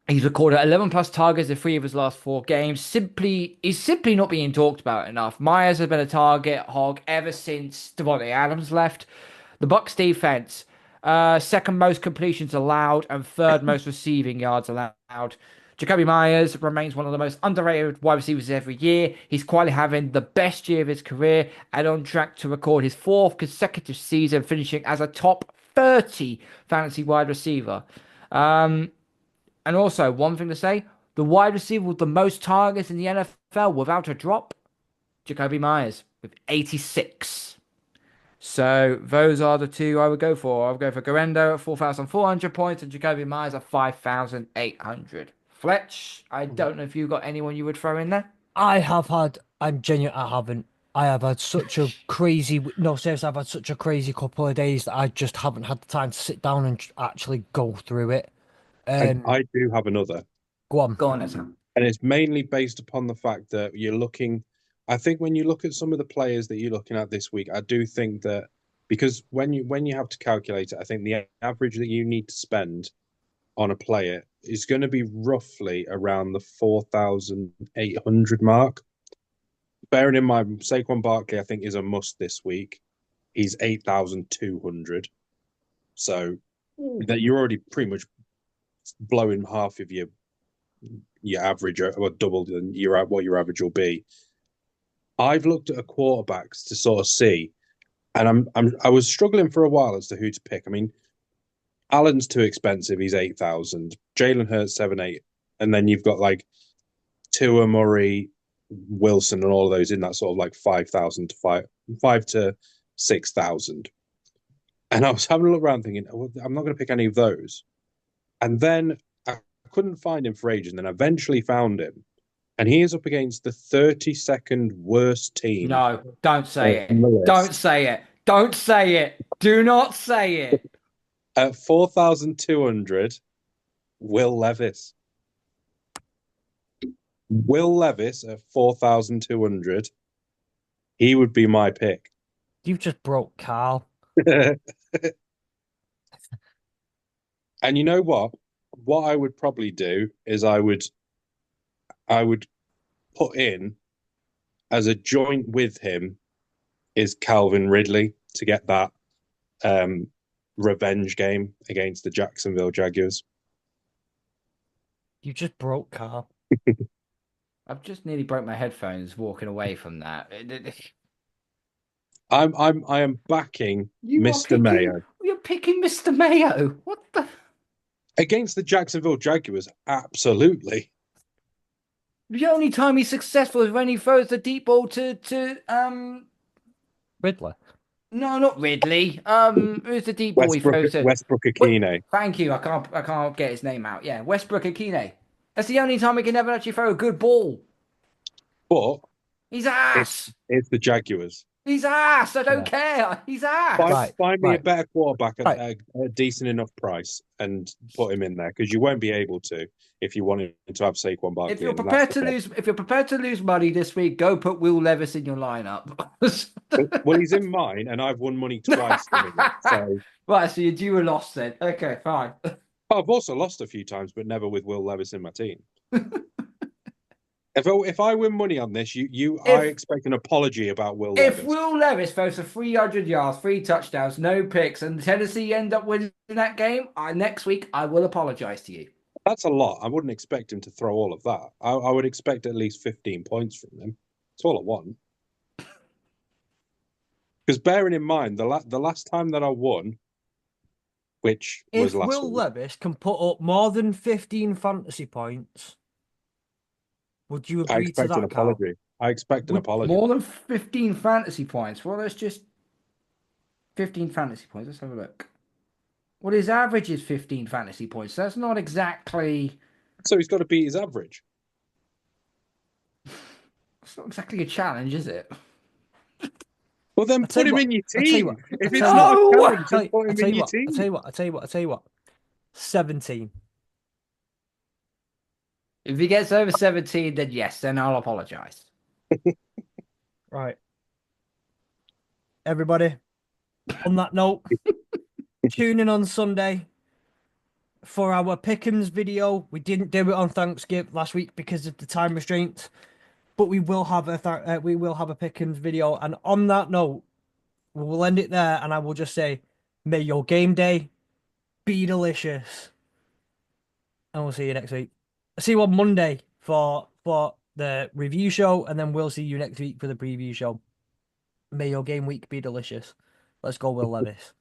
He's recorded 11 plus targets in 3 of his last 4 games. He's simply not being talked about enough. Myers has been a target hog ever since Devontae Adams left. The Bucs defense, second most completions allowed and third most receiving yards allowed. Jacoby Myers remains one of the most underrated wide receivers every year. He's quietly having the best year of his career and on track to record his 4th consecutive season, finishing as a top 30 fantasy wide receiver. And also, one thing to say, the wide receiver with the most targets in the NFL without a drop, Jacoby Myers with 86. So those are the 2 I would go for. I would go for Guerendo at 4,400 points and Jacoby Myers at 5,800. Fletch, I don't know if you've got anyone you would throw in there. I'm genuine, I haven't. I have had such a crazy, no, seriously, I've had such a crazy couple of days that I just haven't had the time to sit down and actually go through it. I do have another. Go on. Go on, Sam. And it's mainly based upon the fact that you're looking. I think when you look at some of the players that you're looking at this week, I do think that because when you have to calculate it, I think the average that you need to spend on a player is going to be roughly around the 4,800 mark. Bearing in mind, Saquon Barkley, I think, is a must this week. He's 8,200. So that you're already pretty much blowing half of your average or double what your average will be. I've looked at quarterbacks to sort of see, and I was struggling for a while as to who to pick. I mean, Allen's too expensive; he's 8,000. Jalen Hurts 7-8, and then you've got like Tua, Murray, Wilson, and all of those in that sort of like 5,000 to 5 to 6,000. And I was having a look around thinking, oh, I'm not going to pick any of those. And then I couldn't find him for ages, and then I eventually found him. And he is up against the 32nd worst team. No, don't say it. Don't say it. Don't say it. Do not say it. At 4,200, Will Levis. Will Levis at 4,200. He would be my pick. You've just broke Karl. And you know what? What I would probably do is I would put in as a joint with him is Calvin Ridley to get that revenge game against the Jacksonville Jaguars. You just broke Karl. I've just nearly broke my headphones walking away from that. I am backing You are Mr. Mayo You're picking Mr. Mayo. What the? against the Jacksonville Jaguars. Absolutely. The only time he's successful is when he throws the deep ball to Ridley. No, not Ridley. Who's the deep ball he Westbrook throws to? Westbrook Akine. Thank you. I can't get his name out. Yeah, Westbrook Akine. That's the only time he can ever actually throw a good ball. But He's ass. it's the Jaguars. He's ass. I don't care. He's ass. Find me a right. better quarterback at Right. a decent enough price and put him in there, because you won't be able to if you wanted to have Saquon Barkley. If you're prepared to lose money this week, go put Will Levis in your lineup. Well, he's in mine, and I've won money twice. So Right, so you're due a loss then. Okay, fine. I've also lost a few times, but never with Will Levis in my team. If I win money on this, I expect an apology about Will Levis. If Will Levis throws for 300 yards, 3 touchdowns, no picks, and Tennessee end up winning that game, next week I will apologize to you. That's a lot. I wouldn't expect him to throw all of that. I would expect at least 15 points from him. That's all I want. Because bearing in mind, the last time that I won, which was last Will week, Levis can put up more than 15 fantasy points, would you I agree to expect an that, Karl? apology. I expect an apology. More than 15 fantasy points. Well, that's just 15 fantasy points. Let's have a look. Well, his average is 15 fantasy points. That's not exactly... So he's got to beat his average. It's not exactly a challenge, is it? Well, then put him in your team. If it's not not a challenge, then put him in your team. I tell you what. 17. If he gets over 17, then yes, then I'll apologize. Right. Everybody, on that note, tune in on Sunday for our Pick'ems video. We didn't do it on Thanksgiving last week because of the time restraints, but we will have a Pick'ems video. And on that note, we will end it there, and I will just say, may your game day be delicious. And we'll see you next week. See you on Monday for the review show, and then we'll see you next week for the preview show. May your game week be delicious. Let's go, Will Levis.